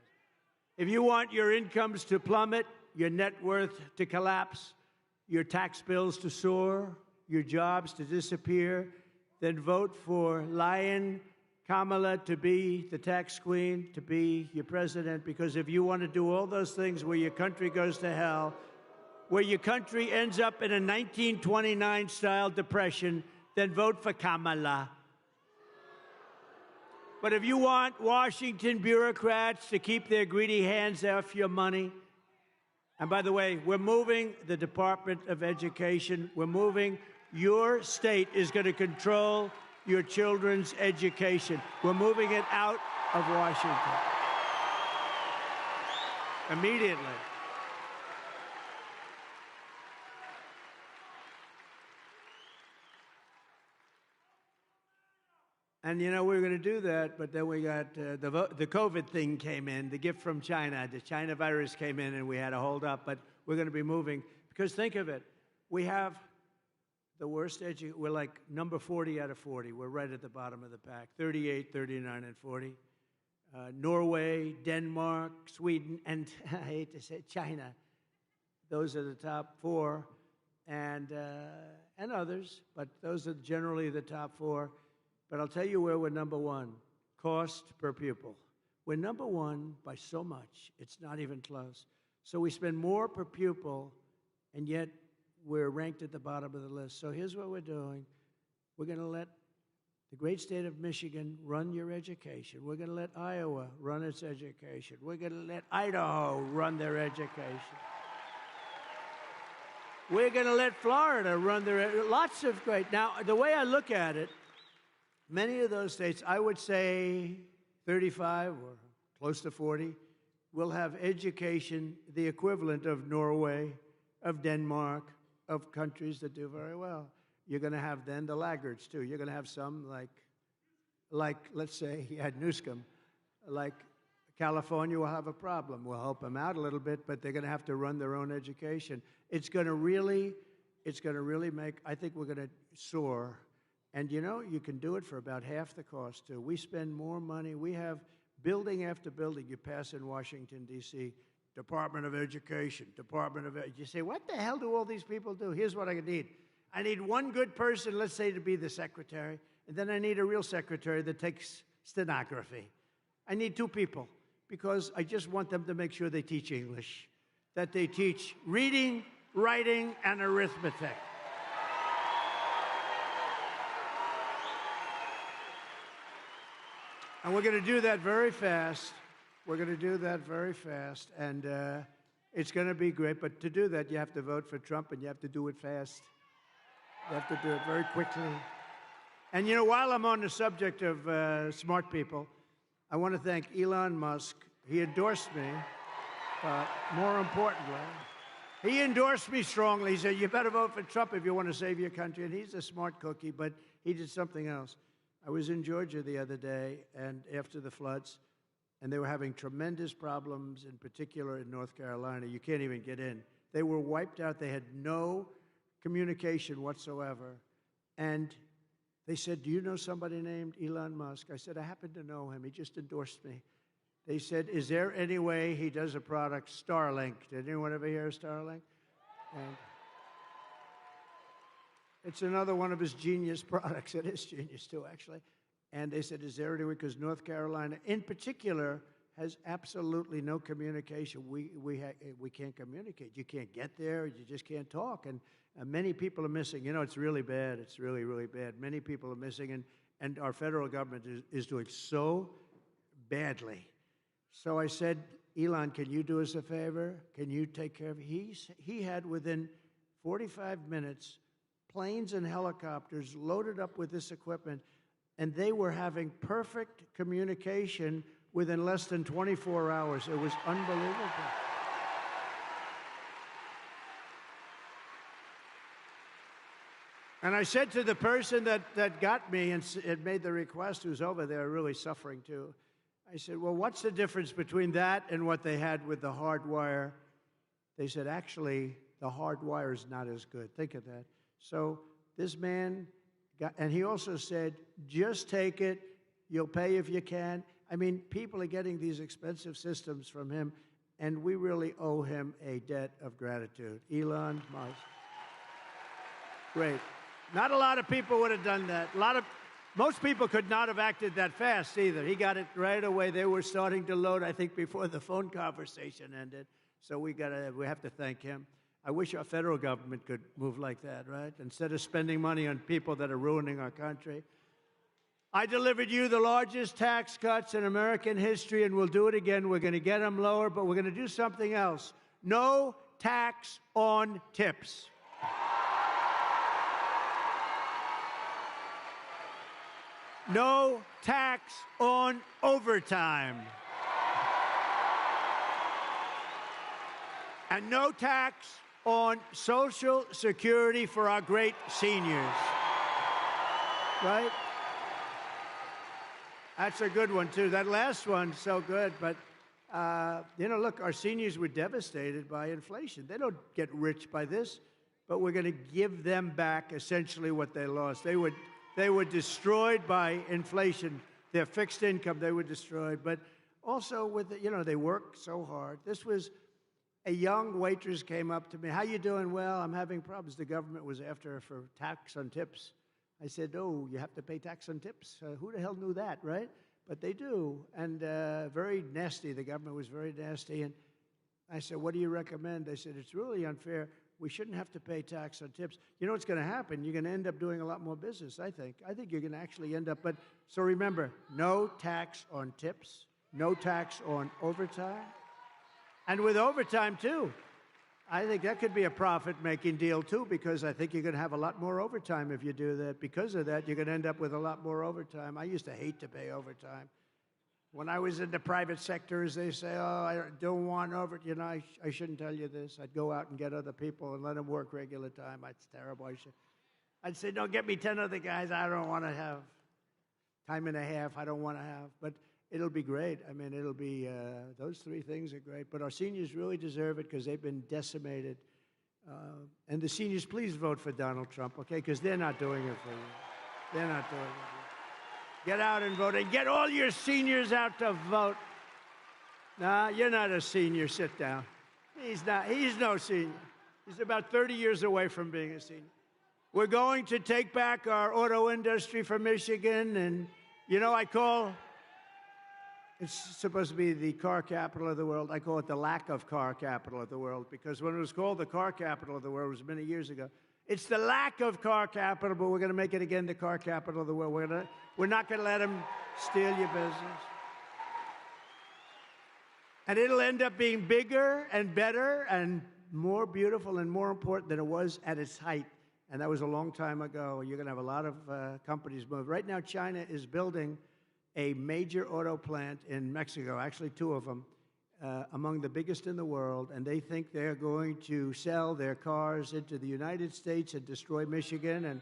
B: If you want your incomes to plummet, your net worth to collapse, your tax bills to soar, your jobs to disappear, then vote for Lion Kamala to be the tax queen, to be your president, because if you want to do all those things where your country goes to hell, where your country ends up in a 1929-style depression, then vote for Kamala. But if you want Washington bureaucrats to keep their greedy hands off your money, and by the way, we're moving the Department of Education. We're moving, your state is going to control your children's education. We're moving it out of Washington. Immediately. And, you know, we were going to do that, but then we got the COVID thing came in, the gift from China. The China virus came in, and we had to hold up. But we're going to be moving. Because think of it. We have the worst we're like number 40 out of 40. We're right at the bottom of the pack, 38, 39, and 40. Norway, Denmark, Sweden, and I hate to say it, China. Those are the top four, and others. But those are generally the top four. But I'll tell you where we're number one, cost per pupil. We're number one by so much, it's not even close. So we spend more per pupil, and yet we're ranked at the bottom of the list. So here's what we're doing. We're going to let the great state of Michigan run your education. We're going to let Iowa run its education. We're going to let Idaho run their education. We're going to let Florida run their, lots of great. Now, the way I look at it, many of those states, I would say 35 or close to 40, will have education the equivalent of Norway, of Denmark, of countries that do very well. You're going to have then the laggards, too. You're going to have some like let's say, Newscomb, like California will have a problem. We'll help them out a little bit, but they're going to have to run their own education. It's going to really make, I think we're going to soar. And, you know, you can do it for about half the cost, too. We spend more money. We have building after building you pass in Washington, D.C., Department of Education, Department of You say, what the hell do all these people do? Here's what I need. I need one good person, let's say, to be the secretary, and then I need a real secretary that takes stenography. I need two people, because I just want them to make sure they teach English, that they teach reading, writing, and arithmetic. And we're going to do that very fast. We're going to do that very fast, and it's going to be great. But to do that, you have to vote for Trump, and you have to do it fast. You have to do it very quickly. And, you know, while I'm on the subject of smart people, I want to thank Elon Musk. He endorsed me, but more importantly, he endorsed me strongly. He said, you better vote for Trump if you want to save your country. And he's a smart cookie, but he did something else. I was in Georgia the other day, and after the floods, and they were having tremendous problems, in particular in North Carolina. You can't even get in. They were wiped out. They had no communication whatsoever. And they said, do you know somebody named Elon Musk? I said, I happen to know him. He just endorsed me. They said, is there any way he does a product, Starlink? Did anyone ever hear of Starlink? And it's another one of his genius products. It is genius, too, actually. And they said, is there any way? Because North Carolina, in particular, has absolutely no communication. We can't communicate. You can't get there. You just can't talk. And many people are missing. You know, it's really bad. It's really, really bad. Many people are missing, and our federal government is doing so badly. So I said, Elon, can you do us a favor? Can you take care of it? He had, within 45 minutes, planes and helicopters loaded up with this equipment, and they were having perfect communication within less than 24 hours. It was unbelievable. And I said to the person that got me and made the request, who's over there really suffering too, I said, well, what's the difference between that and what they had with the hard wire? They said, actually, the hard wire is not as good. Think of that. So this man got, and he also said, just take it. You'll pay if you can. I mean, people are getting these expensive systems from him, and we really owe him a debt of gratitude. Elon Musk. Great. Not a lot of people would have done that. Most people could not have acted that fast either. He got it right away. They were starting to load, I think, before the phone conversation ended. So we have to thank him. I wish our federal government could move like that, right? Instead of spending money on people that are ruining our country. I delivered you the largest tax cuts in American history, and we'll do it again. We're going to get them lower, but we're going to do something else. No tax on tips. No tax on overtime. And no tax on Social Security for our great seniors. Right? That's a good one, too. That last one's so good. But, you know, look, our seniors were devastated by inflation. They don't get rich by this, but we're going to give them back essentially what they lost. They were destroyed by inflation. Their fixed income, they were destroyed. But also, with the, you know, they worked so hard. This was a young waitress came up to me. How you doing? Well, I'm having problems. The government was after her for tax on tips. I said, oh, you have to pay tax on tips? Who the hell knew that, right? But they do. And very nasty. The government was very nasty. And I said, what do you recommend? They said, it's really unfair. We shouldn't have to pay tax on tips. You know what's going to happen? You're going to end up doing a lot more business, I think. I think you're going to actually end up. But so remember, no tax on tips, no tax on overtime. And with overtime, too, I think that could be a profit-making deal, too, because I think you're going to have a lot more overtime if you do that. Because of that, you're going to end up with a lot more overtime. I used to hate to pay overtime. When I was in the private sector, as they say, oh, I don't want overtime. You know, I shouldn't tell you this. I'd go out and get other people and let them work regular time. That's terrible. I'd say, no, get me 10 other guys. I don't want to have time and a half. I don't want to have. But it'll be great. I mean, it'll be, those three things are great. But our seniors really deserve it because they've been decimated. And the seniors, please vote for Donald Trump, okay? Because they're not doing it for you. They're not doing it for you. Get out and vote. And get all your seniors out to vote. Nah, you're not a senior. Sit down. He's not. He's no senior. He's about 30 years away from being a senior. We're going to take back our auto industry for Michigan. And, you know, it's supposed to be the car capital of the world. I call it the lack of car capital of the world because when it was called the car capital of the world, it was many years ago. It's the lack of car capital, but we're going to make it again the car capital of the world. We're not going to let them steal your business. And it'll end up being bigger and better and more beautiful and more important than it was at its height. And that was a long time ago. You're going to have a lot of companies move. Right now, China is building a major auto plant in Mexico, actually two of them, among the biggest in the world, and they think they're going to sell their cars into the United States and destroy Michigan and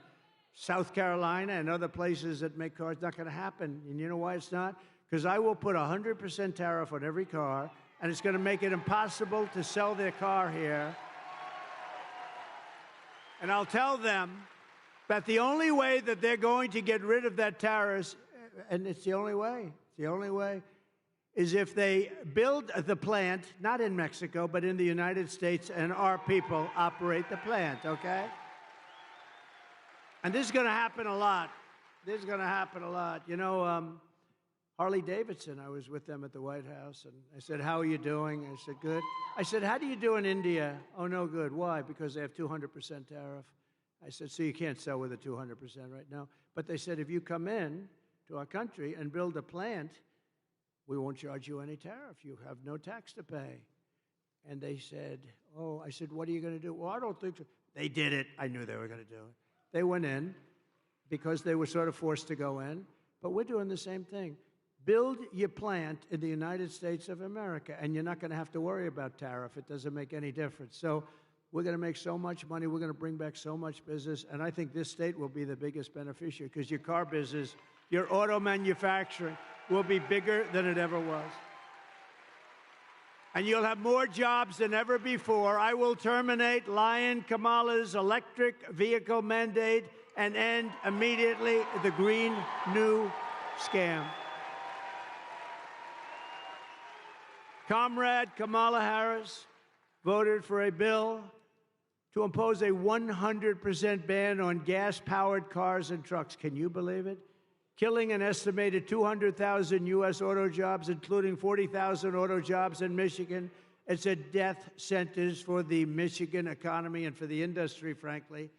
B: South Carolina and other places that make cars. Not going to happen. And you know why it's not? Because I will put 100% tariff on every car, and it's going to make it impossible to sell their car here. And I'll tell them that the only way that they're going to get rid of that tariff, and it's the only way, is if they build the plant, not in Mexico, but in the United States, and our people operate the plant, okay? And this is going to happen a lot. This is going to happen a lot. You know, Harley Davidson, I was with them at the White House, and I said, how are you doing? I said, good. I said, how do you do in India? Oh, no good. Why? Because they have 200% tariff. I said, so you can't sell with a 200% right now. But they said, if you come in to our country and build a plant, we won't charge you any tariff. You have no tax to pay. And they said, oh, I said, what are you going to do? Well, I don't think so. They did it. I knew they were going to do it. They went in because they were sort of forced to go in. But we're doing the same thing. Build your plant in the United States of America, and you're not going to have to worry about tariff. It doesn't make any difference. So we're going to make so much money. We're going to bring back so much business. And I think this state will be the biggest beneficiary because your car business, your auto manufacturing will be bigger than it ever was. And you'll have more jobs than ever before. I will terminate Lion Kamala's electric vehicle mandate and end immediately the Green New Scam. Comrade Kamala Harris voted for a bill to impose a 100% ban on gas-powered cars and trucks. Can you believe it? Killing an estimated 200,000 U.S. auto jobs, including 40,000 auto jobs in Michigan. It's a death sentence for the Michigan economy and for the industry, frankly.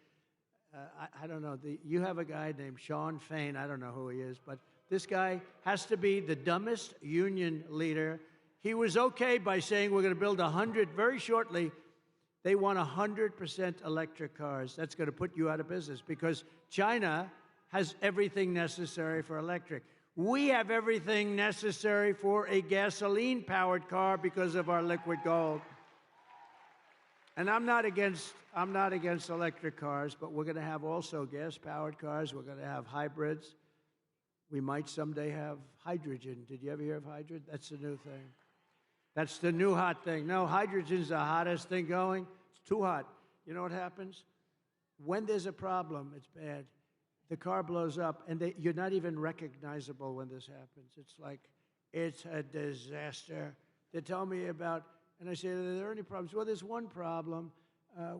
B: I don't know. You have a guy named Sean Fain. I don't know who he is, but this guy has to be the dumbest union leader. He was okay by saying we're going to build 100 very shortly. They want 100% electric cars. That's going to put you out of business because China has everything necessary for electric. We have everything necessary for a gasoline-powered car because of our liquid gold. And I'm not against electric cars, but we're going to have also gas-powered cars. We're going to have hybrids. We might someday have hydrogen. Did you ever hear of hydrogen? That's the new thing. That's the new hot thing. No, hydrogen's the hottest thing going. It's too hot. You know what happens? When there's a problem, it's bad. The car blows up, and you're not even recognizable when this happens. It's like, it's a disaster. They tell me about, and I say, are there any problems? Well, there's one problem.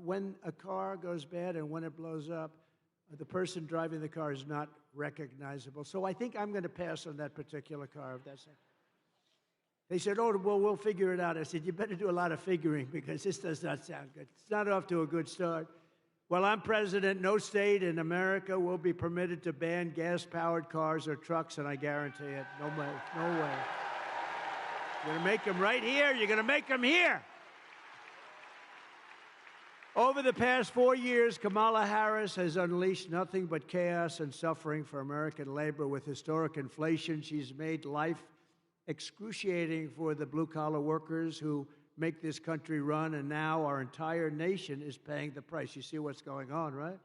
B: When a car goes bad and when it blows up, the person driving the car is not recognizable. So I think I'm going to pass on that particular car, if that's it. They said, oh, well, we'll figure it out. I said, you better do a lot of figuring because this does not sound good. It's not off to a good start. While I'm president, no state in America will be permitted to ban gas-powered cars or trucks, and I guarantee it. No way. No way. You're going to make them right here. You're going to make them here. Over the past 4 years, Kamala Harris has unleashed nothing but chaos and suffering for American labor. With historic inflation, she's made life excruciating for the blue-collar workers who make this country run, and now our entire nation is paying the price. You see what's going on, right?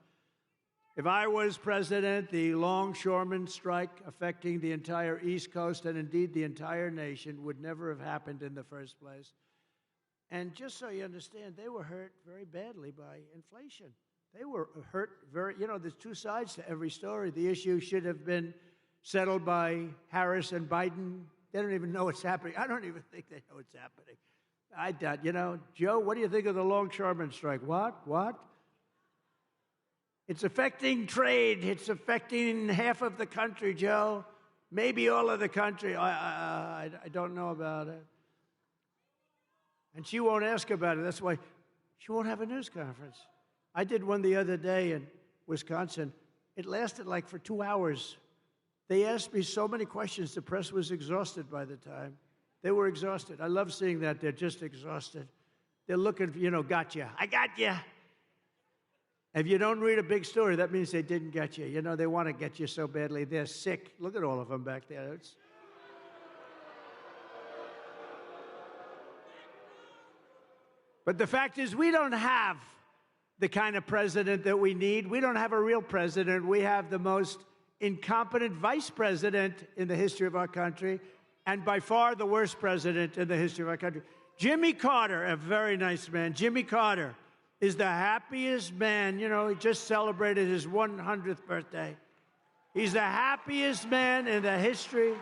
B: If I was president, the longshoremen strike affecting the entire East Coast and indeed the entire nation would never have happened in the first place. And just so you understand, they were hurt very badly by inflation. They were hurt very, there's two sides to every story. The issue should have been settled by Harris and Biden. They don't even know what's happening. I don't even think they know what's happening. I doubt, Joe, what do you think of the longshoremen strike? What? It's affecting trade. It's affecting half of the country, Joe. Maybe all of the country. I don't know about it. And she won't ask about it. That's why she won't have a news conference. I did one the other day in Wisconsin. It lasted like for 2 hours. They asked me so many questions, the press was exhausted by the time. They were exhausted. I love seeing that. They're just exhausted. They're looking for, gotcha. I got you. If you don't read a big story, that means they didn't get you. They want to get you so badly. They're sick. Look at all of them back there. But the fact is, we don't have the kind of president that we need. We don't have a real president. We have the most incompetent vice president in the history of our country, and by far the worst president in the history of our country. Jimmy Carter, a very nice man. Jimmy Carter is the happiest man. He just celebrated his 100th birthday. He's the happiest man in the history.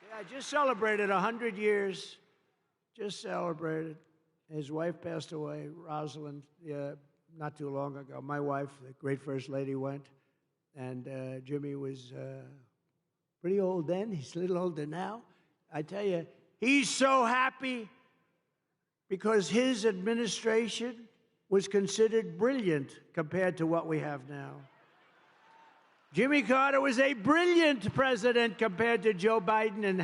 B: Yeah, just celebrated 100 years. Just celebrated. His wife passed away, Rosalind, not too long ago. My wife, the great First Lady, went. And Jimmy was Pretty old then. He's a little older now. I tell you, he's so happy because his administration was considered brilliant compared to what we have now. Jimmy Carter was a brilliant president compared to Joe Biden and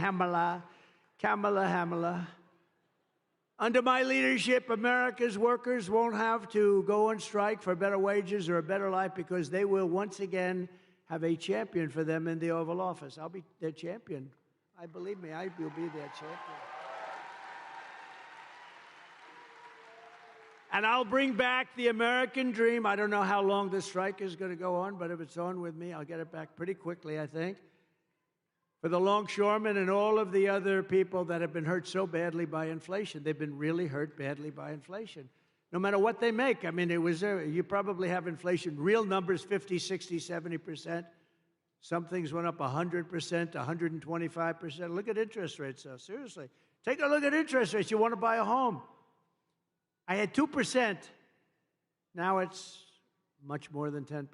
B: Kamala. Under my leadership, America's workers won't have to go on strike for better wages or a better life because they will once again have a champion for them in the Oval Office. I'll be their champion. Believe me, I will be their champion. And I'll bring back the American dream. I don't know how long this strike is going to go on, but if it's on with me, I'll get it back pretty quickly, I think. For the longshoremen and all of the other people that have been hurt so badly by inflation. They've been really hurt badly by inflation. No matter what they make. I mean, you probably have inflation, real numbers, 50, 60, 70%. Some things went up 100%, 125%. Look at interest rates, though. Seriously. Take a look at interest rates. You want to buy a home. I had 2%. Now it's much more than 10%.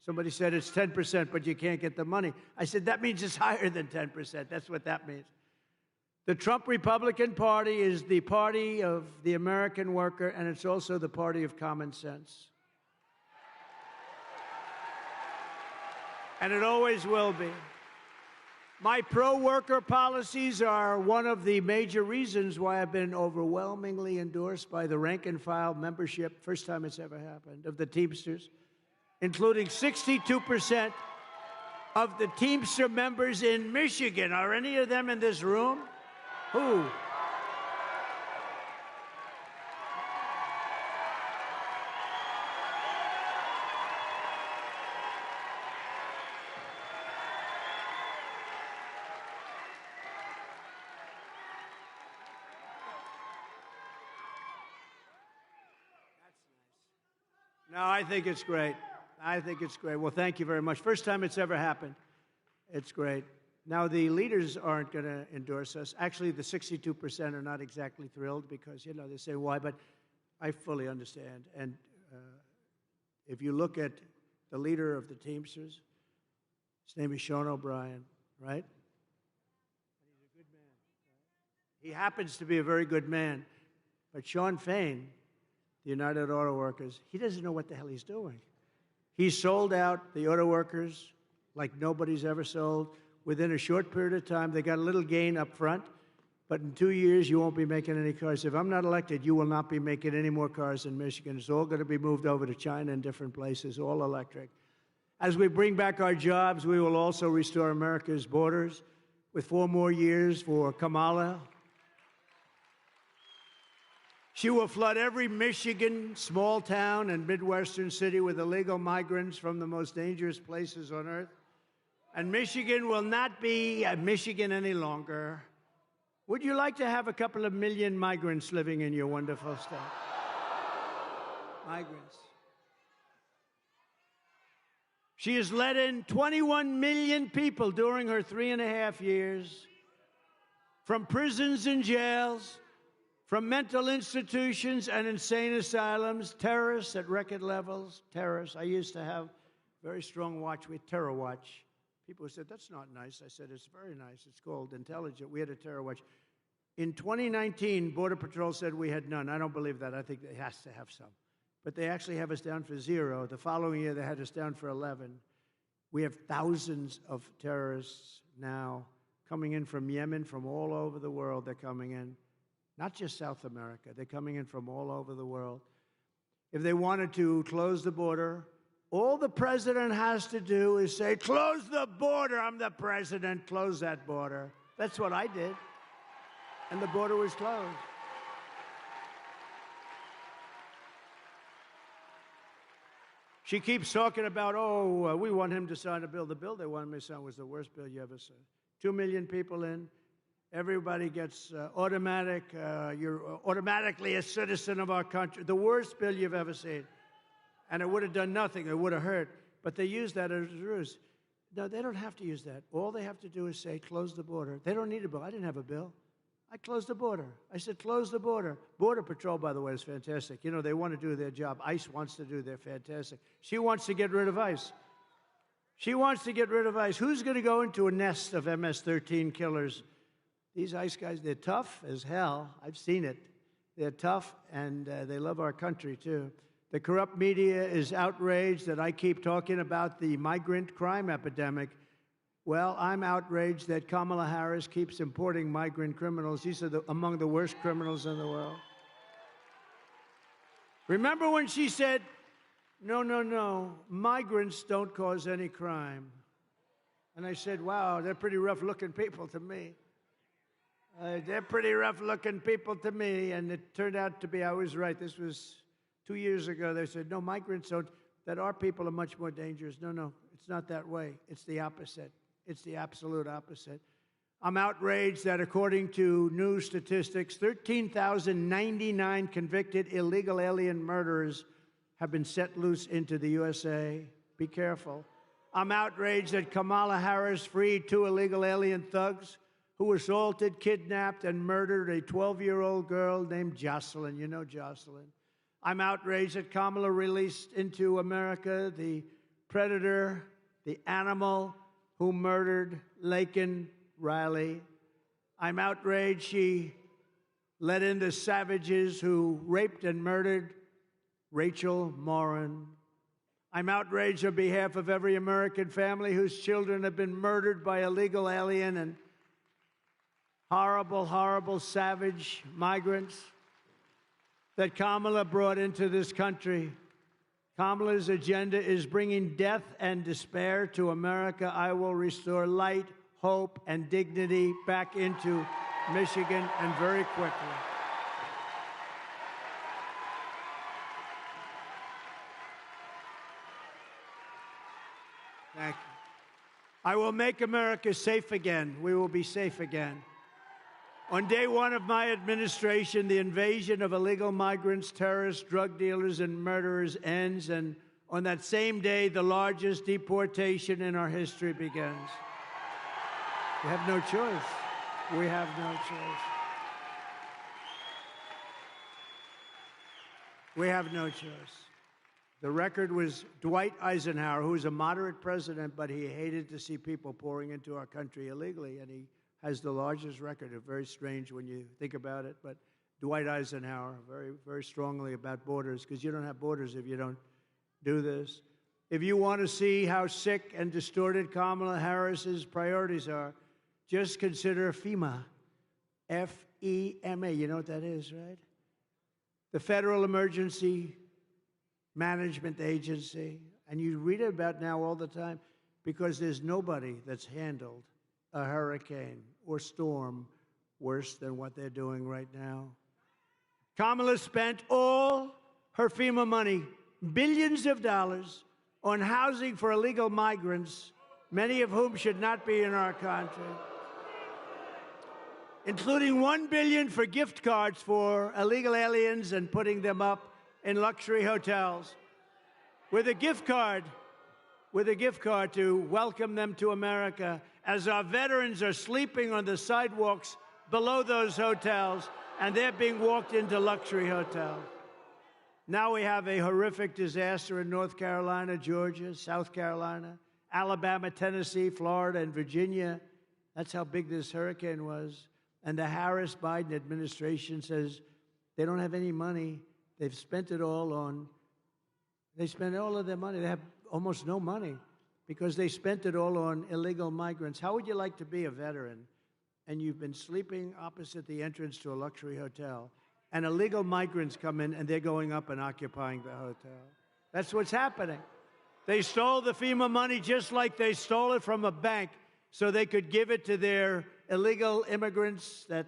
B: Somebody said it's 10%, but you can't get the money. I said, that means it's higher than 10%. That's what that means. The Trump Republican Party is the party of the American worker, and it's also the party of common sense. And it always will be. My pro-worker policies are one of the major reasons why I've been overwhelmingly endorsed by the rank-and-file membership, first time it's ever happened, of the Teamsters, including 62% of the Teamster members in Michigan. Are any of them in this room? Who? No, I think it's great. I think it's great. Well, thank you very much. First time it's ever happened. It's great. Now, the leaders aren't going to endorse us. Actually, the 62% are not exactly thrilled because, you know, they say why, but I fully understand. And if you look at the leader of the Teamsters, his name is Sean O'Brien, right? He's a good man. He happens to be a very good man. But Sean Fain, the United Auto Workers, he doesn't know what the hell he's doing. He sold out the auto workers like nobody's ever sold. Within a short period of time, they got a little gain up front, but in 2 years, you won't be making any cars. If I'm not elected, you will not be making any more cars in Michigan. It's all going to be moved over to China and different places, all electric. As we bring back our jobs, we will also restore America's borders with 4 more years for Kamala. She will flood every Michigan small town and Midwestern city with illegal migrants from the most dangerous places on earth. And Michigan will not be Michigan any longer. Would you like to have a couple of million migrants living in your wonderful state? Migrants. She has let in 21 million people during her 3.5 years from prisons and jails, from mental institutions and insane asylums, terrorists at record levels, terrorists. I used to have a very strong watch with Terror Watch. People said, that's not nice. I said, it's very nice. It's called Intelligent. We had a Terror Watch. In 2019, Border Patrol said we had none. I don't believe that. I think it has to have some. But they actually have us down for 0. The following year, they had us down for 11. We have thousands of terrorists now coming in from Yemen, from all over the world. They're coming in. Not just South America. They're coming in from all over the world. If they wanted to close the border, all the president has to do is say, close the border. I'm the president. Close that border. That's what I did. And the border was closed. She keeps talking about, we want him to sign a bill. The bill they wanted me to sign was the worst bill you ever saw. 2 million people in. Everybody gets you're automatically a citizen of our country. The worst bill you've ever seen. And it would have done nothing. It would have hurt. But they use that as a ruse. No, they don't have to use that. All they have to do is say, close the border. They don't need a bill. I didn't have a bill. I closed the border. I said, close the border. Border Patrol, by the way, is fantastic. You know, they want to do their job. ICE wants to do their fantastic. She wants to get rid of ICE. She wants to get rid of ICE. Who's going to go into a nest of MS-13 killers? These ICE guys, they're tough as hell. I've seen it. They're tough, and they love our country, too. The corrupt media is outraged that I keep talking about the migrant crime epidemic. Well, I'm outraged that Kamala Harris keeps importing migrant criminals. These are among the worst criminals in the world. Remember when she said, no, migrants don't cause any crime. And I said, wow, they're pretty rough-looking people to me. They're pretty rough-looking people to me. And it turned out to be, I was right. This was 2 years ago. They said, no, migrants don't, that our people are much more dangerous. No, it's not that way. It's the opposite. It's the absolute opposite. I'm outraged that according to new statistics, 13,099 convicted illegal alien murderers have been set loose into the USA. Be careful. I'm outraged that Kamala Harris freed 2 illegal alien thugs who assaulted, kidnapped, and murdered a 12-year-old girl named Jocelyn. You know Jocelyn. I'm outraged that Kamala released into America the predator, the animal who murdered Laken Riley. I'm outraged she let in the savages who raped and murdered Rachel Morin. I'm outraged on behalf of every American family whose children have been murdered by illegal alien and horrible, horrible, savage migrants that Kamala brought into this country. Kamala's agenda is bringing death and despair to America. I will restore light, hope, and dignity back into Michigan, and very quickly. Thank you. I will make America safe again. We will be safe again. On day one of my administration, the invasion of illegal migrants, terrorists, drug dealers, and murderers ends, and on that same day, the largest deportation in our history begins. We have no choice. We have no choice. We have no choice. The record was Dwight Eisenhower, who was a moderate president, but he hated to see people pouring into our country illegally, and he has the largest record. It's very strange when you think about it, but Dwight Eisenhower, very, very strongly about borders, because you don't have borders if you don't do this. If you want to see how sick and distorted Kamala Harris's priorities are, just consider FEMA, F-E-M-A. You know what that is, right? The Federal Emergency Management Agency. And you read about now all the time because there's nobody that's handled a hurricane or storm worse than what they're doing right now. Kamala spent all her FEMA money, billions of dollars, on housing for illegal migrants, many of whom should not be in our country, including $1 billion for gift cards for illegal aliens and putting them up in luxury hotels with a gift card to welcome them to America as our veterans are sleeping on the sidewalks below those hotels and they're being walked into luxury hotels. Now we have a horrific disaster in North Carolina, Georgia, South Carolina, Alabama, Tennessee, Florida, and Virginia. That's how big this hurricane was. And the Harris-Biden administration says they don't have any money. They've spent it all on, they spent all of their money. They have almost no money because they spent it all on illegal migrants. How would you like to be a veteran and you've been sleeping opposite the entrance to a luxury hotel and illegal migrants come in and they're going up and occupying the hotel? That's what's happening. They stole the FEMA money just like they stole it from a bank so they could give it to their illegal immigrants that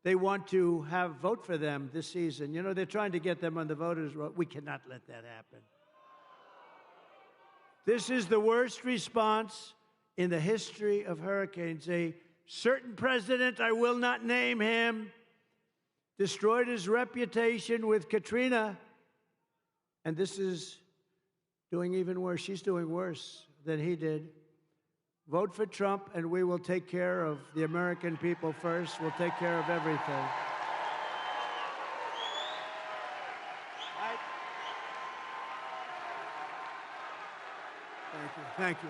B: they want to have vote for them this season. You know, they're trying to get them on the voters' roll. We cannot let that happen. This is the worst response in the history of hurricanes. A certain president, I will not name him, destroyed his reputation with Katrina. And this is doing even worse. She's doing worse than he did. Vote for Trump, and we will take care of the American people first. We'll take care of everything. Thank you. Thank you.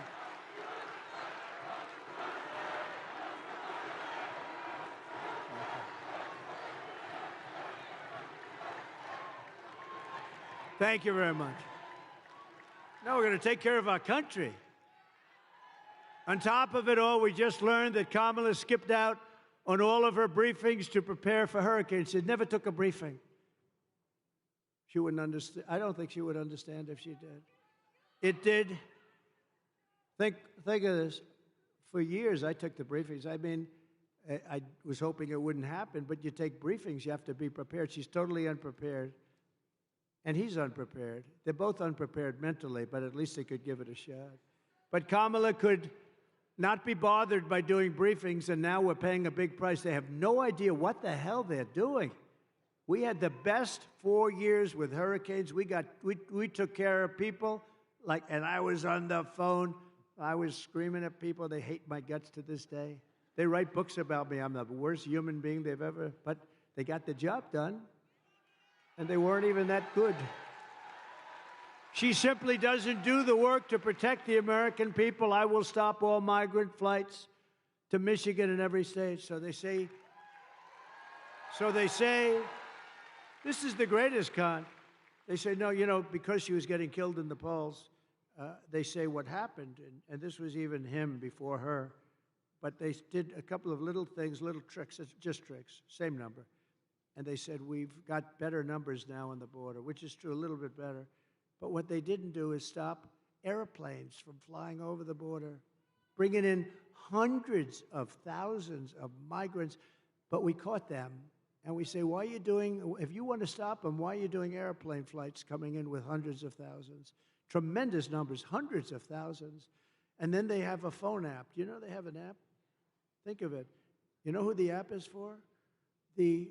B: Thank you very much. Now we're going to take care of our country. On top of it all, we just learned that Kamala skipped out on all of her briefings to prepare for hurricanes. She never took a briefing. She wouldn't understand. I don't think she would understand if she did. It did. Think of this. For years, I took the briefings. I mean, I was hoping it wouldn't happen, but you take briefings, you have to be prepared. She's totally unprepared, and he's unprepared. They're both unprepared mentally, but at least they could give it a shot. But Kamala could not be bothered by doing briefings, and now we're paying a big price. They have no idea what the hell they're doing. We had the best 4 years with hurricanes. We took care of people, and I was on the phone. I was screaming at people. They hate my guts to this day. They write books about me. I'm the worst human being they've ever, but they got the job done, and they weren't even that good. She simply doesn't do the work to protect the American people. I will stop all migrant flights to Michigan and every state. So they say, this is the greatest con. They say, no, because she was getting killed in the polls, they say what happened, and this was even him before her, but they did a couple of little things, little tricks, just tricks, same number. And they said, we've got better numbers now on the border, which is true, a little bit better. But what they didn't do is stop airplanes from flying over the border, bringing in hundreds of thousands of migrants. But we caught them, and we say, why are you doing, if you want to stop them, why are you doing airplane flights coming in with hundreds of thousands? Tremendous numbers, hundreds of thousands. And then they have a phone app. You know they have an app? Think of it. You know who the app is for? The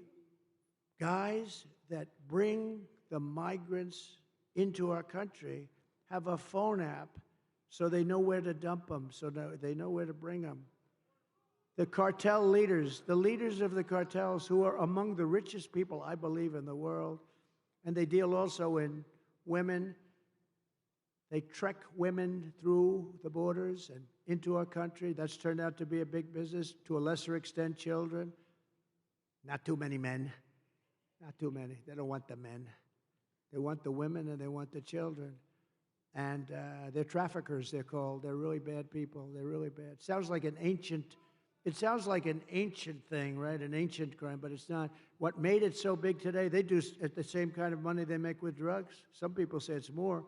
B: guys that bring the migrants into our country have a phone app so they know where to dump them, so they know where to bring them. The cartel leaders, the leaders of the cartels who are among the richest people, I believe, in the world, and they deal also in women. They trek women through the borders and into our country. That's turned out to be a big business, to a lesser extent, children. Not too many men. Not too many. They don't want the men. They want the women and they want the children. And they're traffickers, they're called. They're really bad people. They're really bad. It sounds like an ancient thing, right? An ancient crime, but it's not. What made it so big today, they do at the same kind of money they make with drugs. Some people say it's more.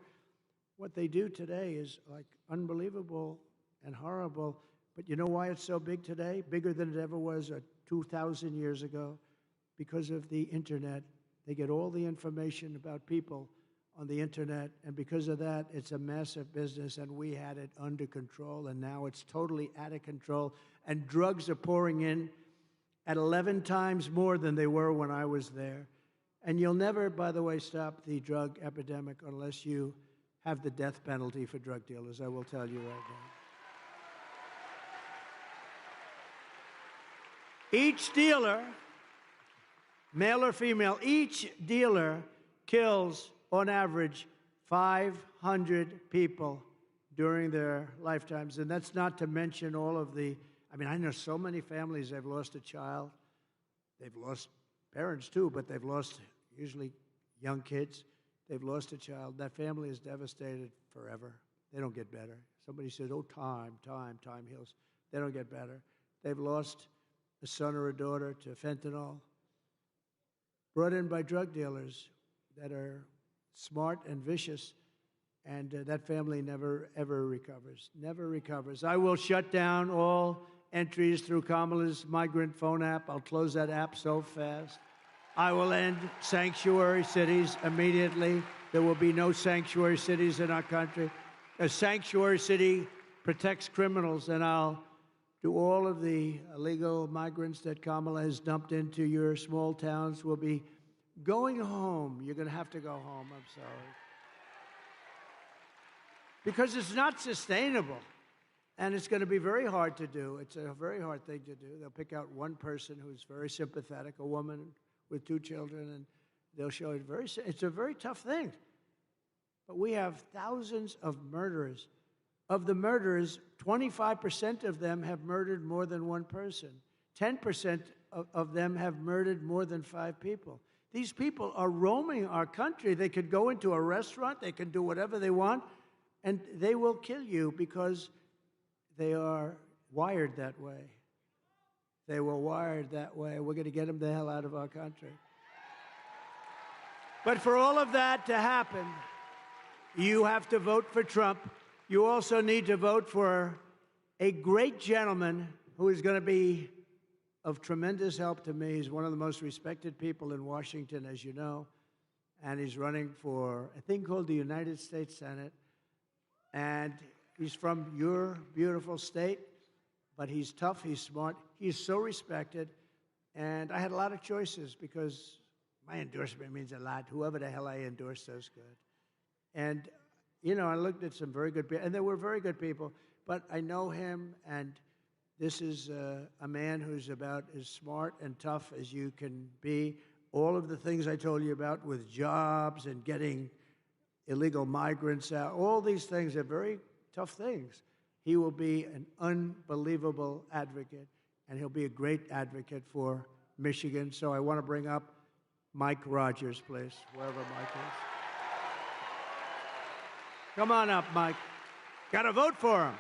B: What they do today is like unbelievable and horrible. But you know why it's so big today? Bigger than it ever was 2,000 years ago? Because of the internet. They get all the information about people on the internet, and because of that, it's a massive business, and we had it under control, and now it's totally out of control, and drugs are pouring in at 11 times more than they were when I was there. And you'll never, by the way, stop the drug epidemic unless you have the death penalty for drug dealers, I will tell you right now. Each dealer, male or female, each dealer kills, on average, 500 people during their lifetimes. And that's not to mention all of the, I know so many families, they've lost a child. They've lost parents too, but they've lost usually young kids. They've lost a child. That family is devastated forever. They don't get better. Somebody says, oh, time heals. They don't get better. They've lost a son or a daughter to fentanyl, brought in by drug dealers that are smart and vicious, and that family never, ever recovers. Never recovers. I will shut down all entries through Kamala's migrant phone app. I'll close that app so fast. I will end sanctuary cities immediately. There will be no sanctuary cities in our country. A sanctuary city protects criminals, and I'll do all of the illegal migrants that Kamala has dumped into your small towns will be going home. You're going to have to go home. I'm sorry. Because it's not sustainable, and it's going to be very hard to do. It's a very hard thing to do. They'll pick out one person who's very sympathetic, a woman with 2 children, and they'll show it it's a very tough thing. But we have thousands of murderers. Of the murderers, 25% of them have murdered more than one person. 10% of them have murdered more than 5 people. These people are roaming our country. They could go into a restaurant, they can do whatever they want, and they will kill you because they are wired that way. They were wired that way. We're going to get them the hell out of our country. But for all of that to happen, you have to vote for Trump. You also need to vote for a great gentleman who is going to be of tremendous help to me. He's one of the most respected people in Washington, as you know, and he's running for a thing called the United States Senate. And he's from your beautiful state, but he's tough, he's smart, he's so respected. And I had a lot of choices because my endorsement means a lot. Whoever the hell I endorse does good. And, you know, I looked at some very good people, and they were very good people, but I know him, and this is a man who's about as smart and tough as you can be. All of the things I told you about with jobs and getting illegal migrants out, all these things are very tough things. He will be an unbelievable advocate, and he'll be a great advocate for Michigan. So I want to bring up Mike Rogers, please, wherever Mike is. Come on up, Mike. Got to vote for him.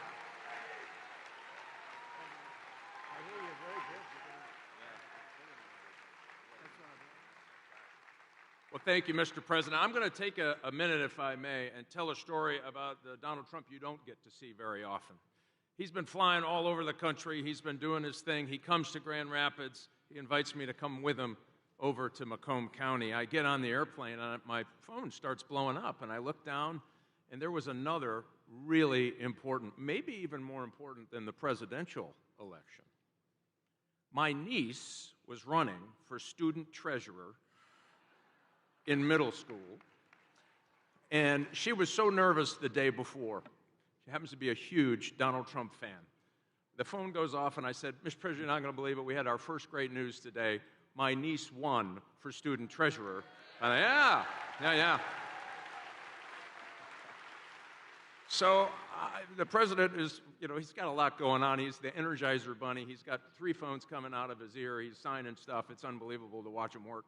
E: Well, thank you, Mr. President. I'm going to take a minute, if I may, and tell a story about Donald Trump you don't get to see very often. He's been flying all over the country. He's been doing his thing. He comes to Grand Rapids. He invites me to come with him over to Macomb County. I get on the airplane, and my phone starts blowing up, and I look down, and there was another really important, maybe even more important than the presidential election. My niece was running for student treasurer in middle school, and she was so nervous the day before. She happens to be a huge Donald Trump fan. The phone goes off, and I said, Mr. President, you're not going to believe it. We had our first great news today. My niece won for student treasurer. And yeah. So the president is, you know, he's got a lot going on. He's the Energizer Bunny. He's got 3 phones coming out of his ear. He's signing stuff. It's unbelievable to watch him work.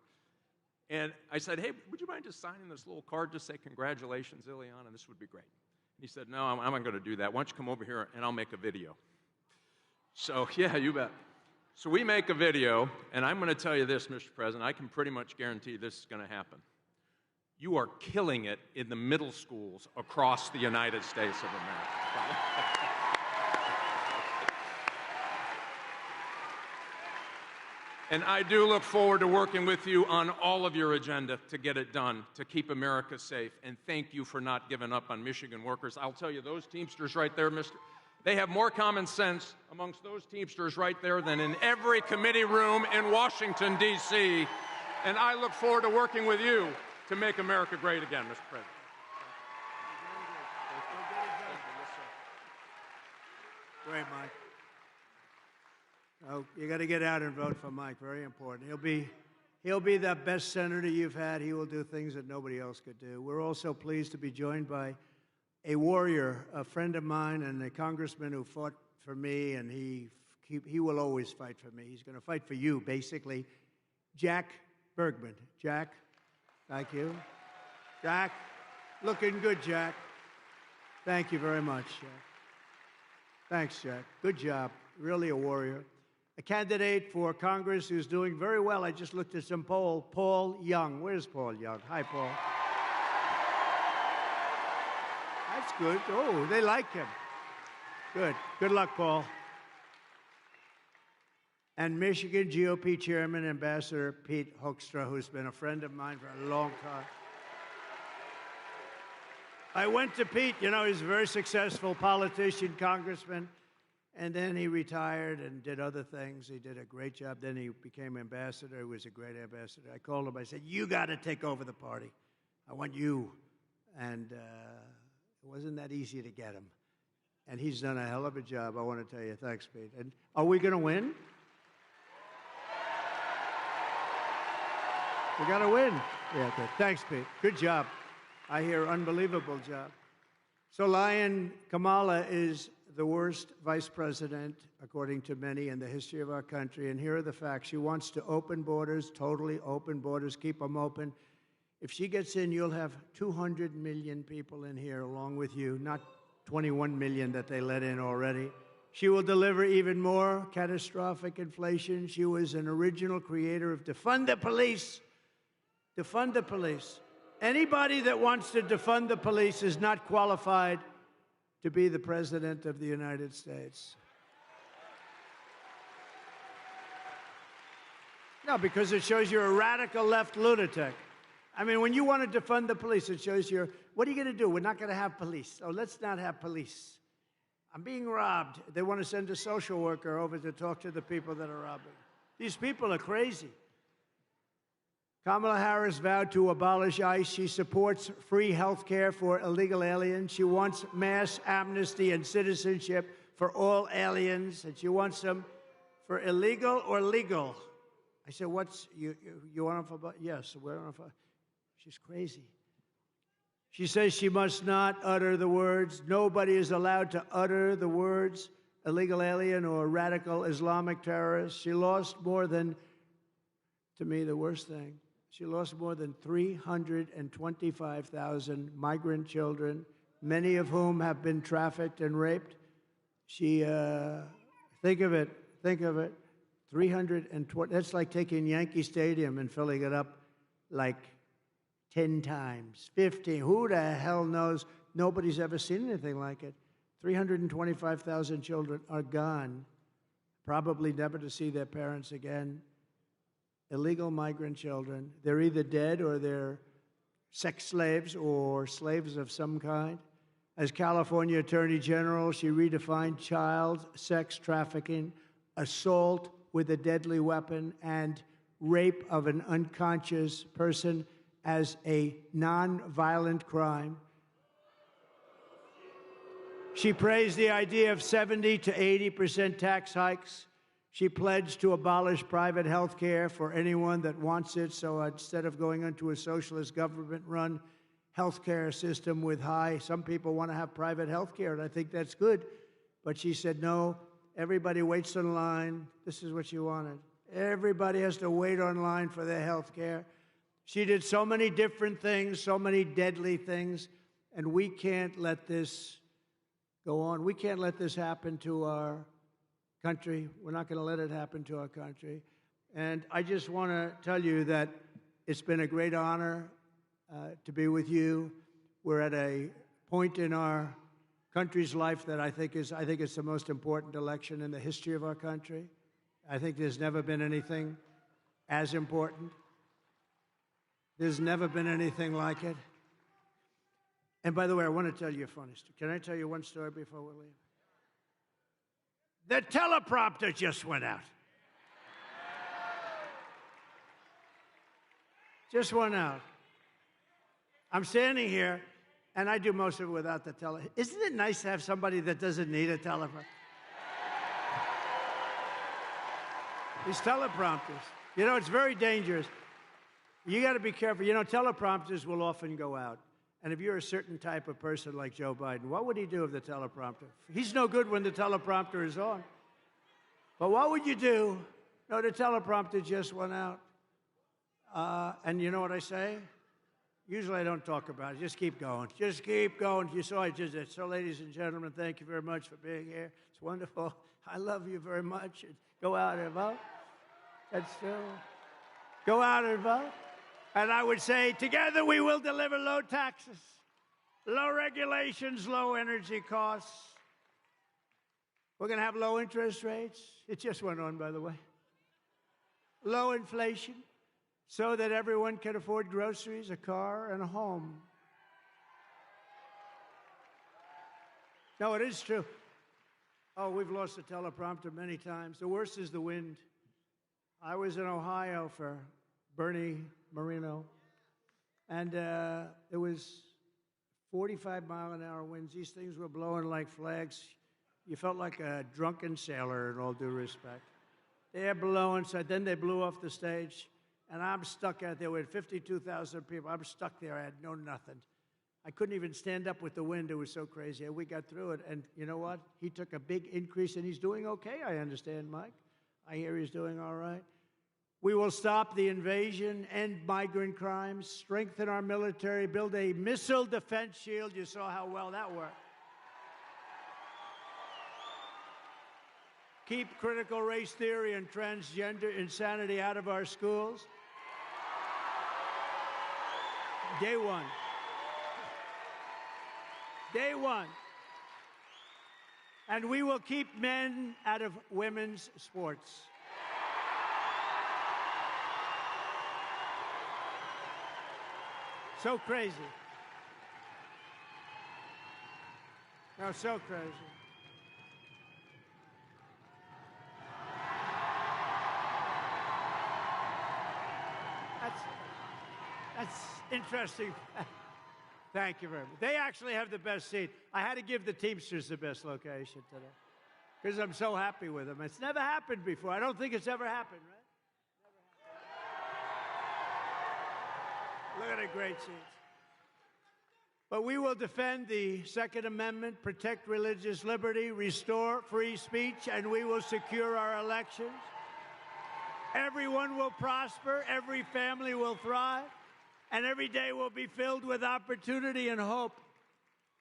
E: And I said, hey, would you mind just signing this little card, just say congratulations, Ileana, this would be great. And he said, no, I'm not going to do that. Why don't you come over here and I'll make a video. So, yeah, you bet. So we make a video, and I'm going to tell you this, Mr. President, I can pretty much guarantee this is going to happen. You are killing it in the middle schools across the United States of America. And I do look forward to working with you on all of your agenda to get it done, to keep America safe. And thank you for not giving up on Michigan workers. I'll tell you, those Teamsters right there, they have more common sense amongst those Teamsters right there than in every committee room in Washington, D.C. And I look forward to working with you to make America great again, Mr. President.
B: Great, Mike. Oh, you got to get out and vote for Mike. Very important. He'll be the best senator you've had. He will do things that nobody else could do. We're also pleased to be joined by a warrior, a friend of mine, and a congressman who fought for me, and he will always fight for me. He's going to fight for you, basically. Jack Bergman. Jack, thank you. Jack, looking good, Jack. Thank you very much, Jack. Thanks, Jack. Good job. Really a warrior. A candidate for Congress who's doing very well. I just looked at some poll. Paul Young. Where's Paul Young? Hi, Paul. That's good. Oh, they like him. Good. Good luck, Paul. And Michigan GOP Chairman, Ambassador Pete Hoekstra, who's been a friend of mine for a long time. I went to Pete. You know, he's a very successful politician, congressman. And then he retired and did other things. He did a great job. Then he became ambassador. He was a great ambassador. I called him. I said, you got to take over the party. I want you. And it wasn't that easy to get him. And he's done a hell of a job. I want to tell you. Thanks, Pete. And are we going to win? We got to win. Yeah, good. Thanks, Pete. Good job. I hear unbelievable job. So Lion Kamala is the worst vice president, according to many, in the history of our country. And here are the facts. She wants to open borders, totally open borders, keep them open. If she gets in, you'll have 200 million people in here along with you, not 21 million that they let in already. She will deliver even more catastrophic inflation. She was an original creator of defund the police. Defund the police. Anybody that wants to defund the police is not qualified to be the President of the United States. No, because it shows you're a radical left lunatic. I mean, when you want to defund the police, it shows you're, what are you going to do? We're not going to have police. So let's not have police. I'm being robbed. They want to send a social worker over to talk to the people that are robbing. These people are crazy. Kamala Harris vowed to abolish ICE. She supports free health care for illegal aliens. She wants mass amnesty and citizenship for all aliens. And she wants them for illegal or legal. I said, you want them for, yes, we're on for. She's crazy. She says she must not utter the words. Nobody is allowed to utter the words illegal alien or radical Islamic terrorist. She lost more than, to me, the worst thing. She lost more than 325,000 migrant children, many of whom have been trafficked and raped. She, think of it, 320, that's like taking Yankee Stadium and filling it up like 10 times, 15. Who the hell knows? Nobody's ever seen anything like it. 325,000 children are gone, probably never to see their parents again. Illegal migrant children. They're either dead or they're sex slaves or slaves of some kind. As California Attorney General, she redefined child sex trafficking, assault with a deadly weapon, and rape of an unconscious person as a non-violent crime. She praised the idea of 70 to 80% tax hikes. She pledged to abolish private health care for anyone that wants it. So instead of going into a socialist government-run health care system with some people want to have private health care, and I think that's good. But she said, no, everybody waits in line. This is what she wanted. Everybody has to wait online for their health care. She did so many different things, so many deadly things, and we can't let this go on. We can't let this happen to our country. We're not going to let it happen to our country. And I just want to tell you that it's been a great honor to be with you. We're at a point in our country's life that I think it's the most important election in the history of our country. I think there's never been anything as important. There's never been anything like it. And by the way, I want to tell you a funny story. Can I tell you one story before we leave? The teleprompter just went out. Just went out. I'm standing here, and I do most of it without the teleprompter. Isn't it nice to have somebody that doesn't need a teleprompter? These teleprompters. You know, it's very dangerous. You got to be careful. You know, teleprompters will often go out. And if you're a certain type of person like Joe Biden, what would he do with the teleprompter? He's no good when the teleprompter is on. But what would you do? No, the teleprompter just went out. And you know what I say? Usually I don't talk about it. Just keep going. Just keep going. You saw I just did. So, ladies and gentlemen, thank you very much for being here. It's wonderful. I love you very much. Go out and vote. That's true. Go out and vote. And I would say, together we will deliver low taxes, low regulations, low energy costs. We're going to have low interest rates. It just went on, by the way. Low inflation, so that everyone can afford groceries, a car, and a home. No, it is true. Oh, we've lost the teleprompter many times. The worst is the wind. I was in Ohio for Bernie Moreno, and it was 45-mile-an-hour winds. These things were blowing like flags. You felt like a drunken sailor, in all due respect. They're blowing, so then they blew off the stage, and I'm stuck out there with 52,000 people. I'm stuck there. I had no nothing. I couldn't even stand up with the wind. It was so crazy. And we got through it. And you know what? He took a big increase, and he's doing okay, I understand, Mike. I hear he's doing all right. We will stop the invasion, end migrant crimes, strengthen our military, build a missile defense shield. You saw how well that worked. Keep critical race theory and transgender insanity out of our schools. Day one. Day one. And we will keep men out of women's sports. So crazy. No, so crazy. That's interesting. Thank you very much. They actually have the best seat. I had to give the Teamsters the best location today because I'm so happy with them. It's never happened before. I don't think it's ever happened, right? Look at the great seats. But we will defend the Second Amendment, protect religious liberty, restore free speech, and we will secure our elections. Everyone will prosper, every family will thrive, and every day will be filled with opportunity and hope.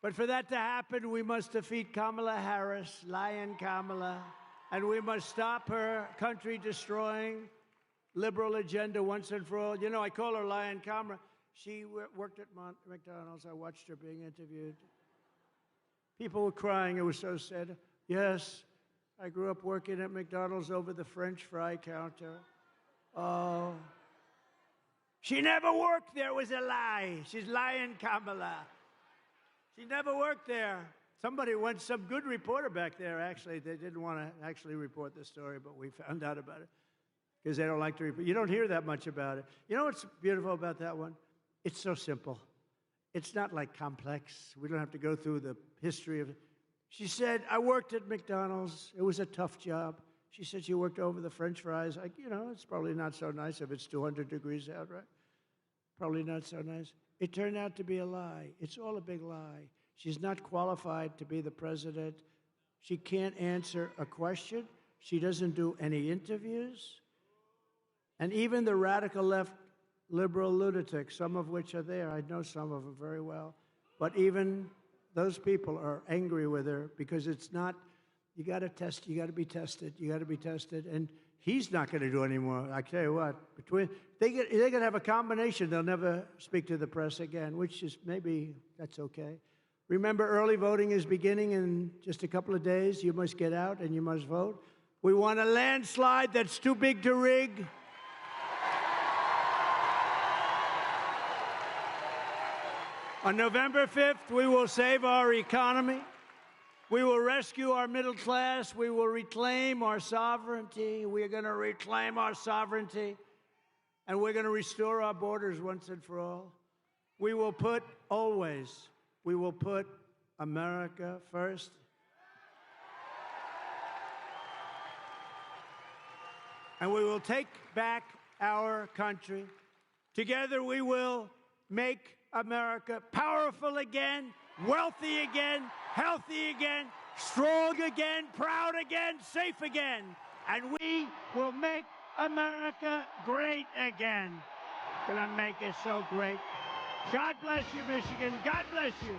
B: But for that to happen, we must defeat Kamala Harris, Lion Kamala, and we must stop her country-destroying liberal agenda once and for all. You know, I call her Lion Kamala. She worked at McDonald's. I watched her being interviewed. People were crying. It was so sad. Yes, I grew up working at McDonald's over the French fry counter. Oh. She never worked there. It was a lie. She's Lion Kamala. She never worked there. Somebody went, some good reporter back there, actually. They didn't want to actually report the story, but we found out about it because they don't like to report. You don't hear that much about it. You know what's beautiful about that one? It's so simple. It's not like complex. We don't have to go through the history of it. She said, I worked at McDonald's. It was a tough job. She said she worked over the French fries. Like, you know, it's probably not so nice if it's 200 degrees out, right? Probably not so nice. It turned out to be a lie. It's all a big lie. She's not qualified to be the president. She can't answer a question. She doesn't do any interviews. And even the radical left liberal lunatics, some of which are there, I know some of them very well, but even those people are angry with her because it's not, you got to test, you got to be tested, you got to be tested, and he's not going to do any more. I tell you what, they're going to have a combination. They'll never speak to the press again, which is maybe that's okay. Remember, early voting is beginning in just a couple of days. You must get out and you must vote. We want a landslide that's too big to rig. On November 5th, we will save our economy. We will rescue our middle class. We will reclaim our sovereignty. We are going to reclaim our sovereignty. And we're going to restore our borders once and for all. We will put, always, we will put America first. And we will take back our country. Together we will make America powerful again, wealthy again, healthy again, strong again, proud again, safe again. And we will make America great again. Gonna make it so great. God bless you, Michigan. God bless you.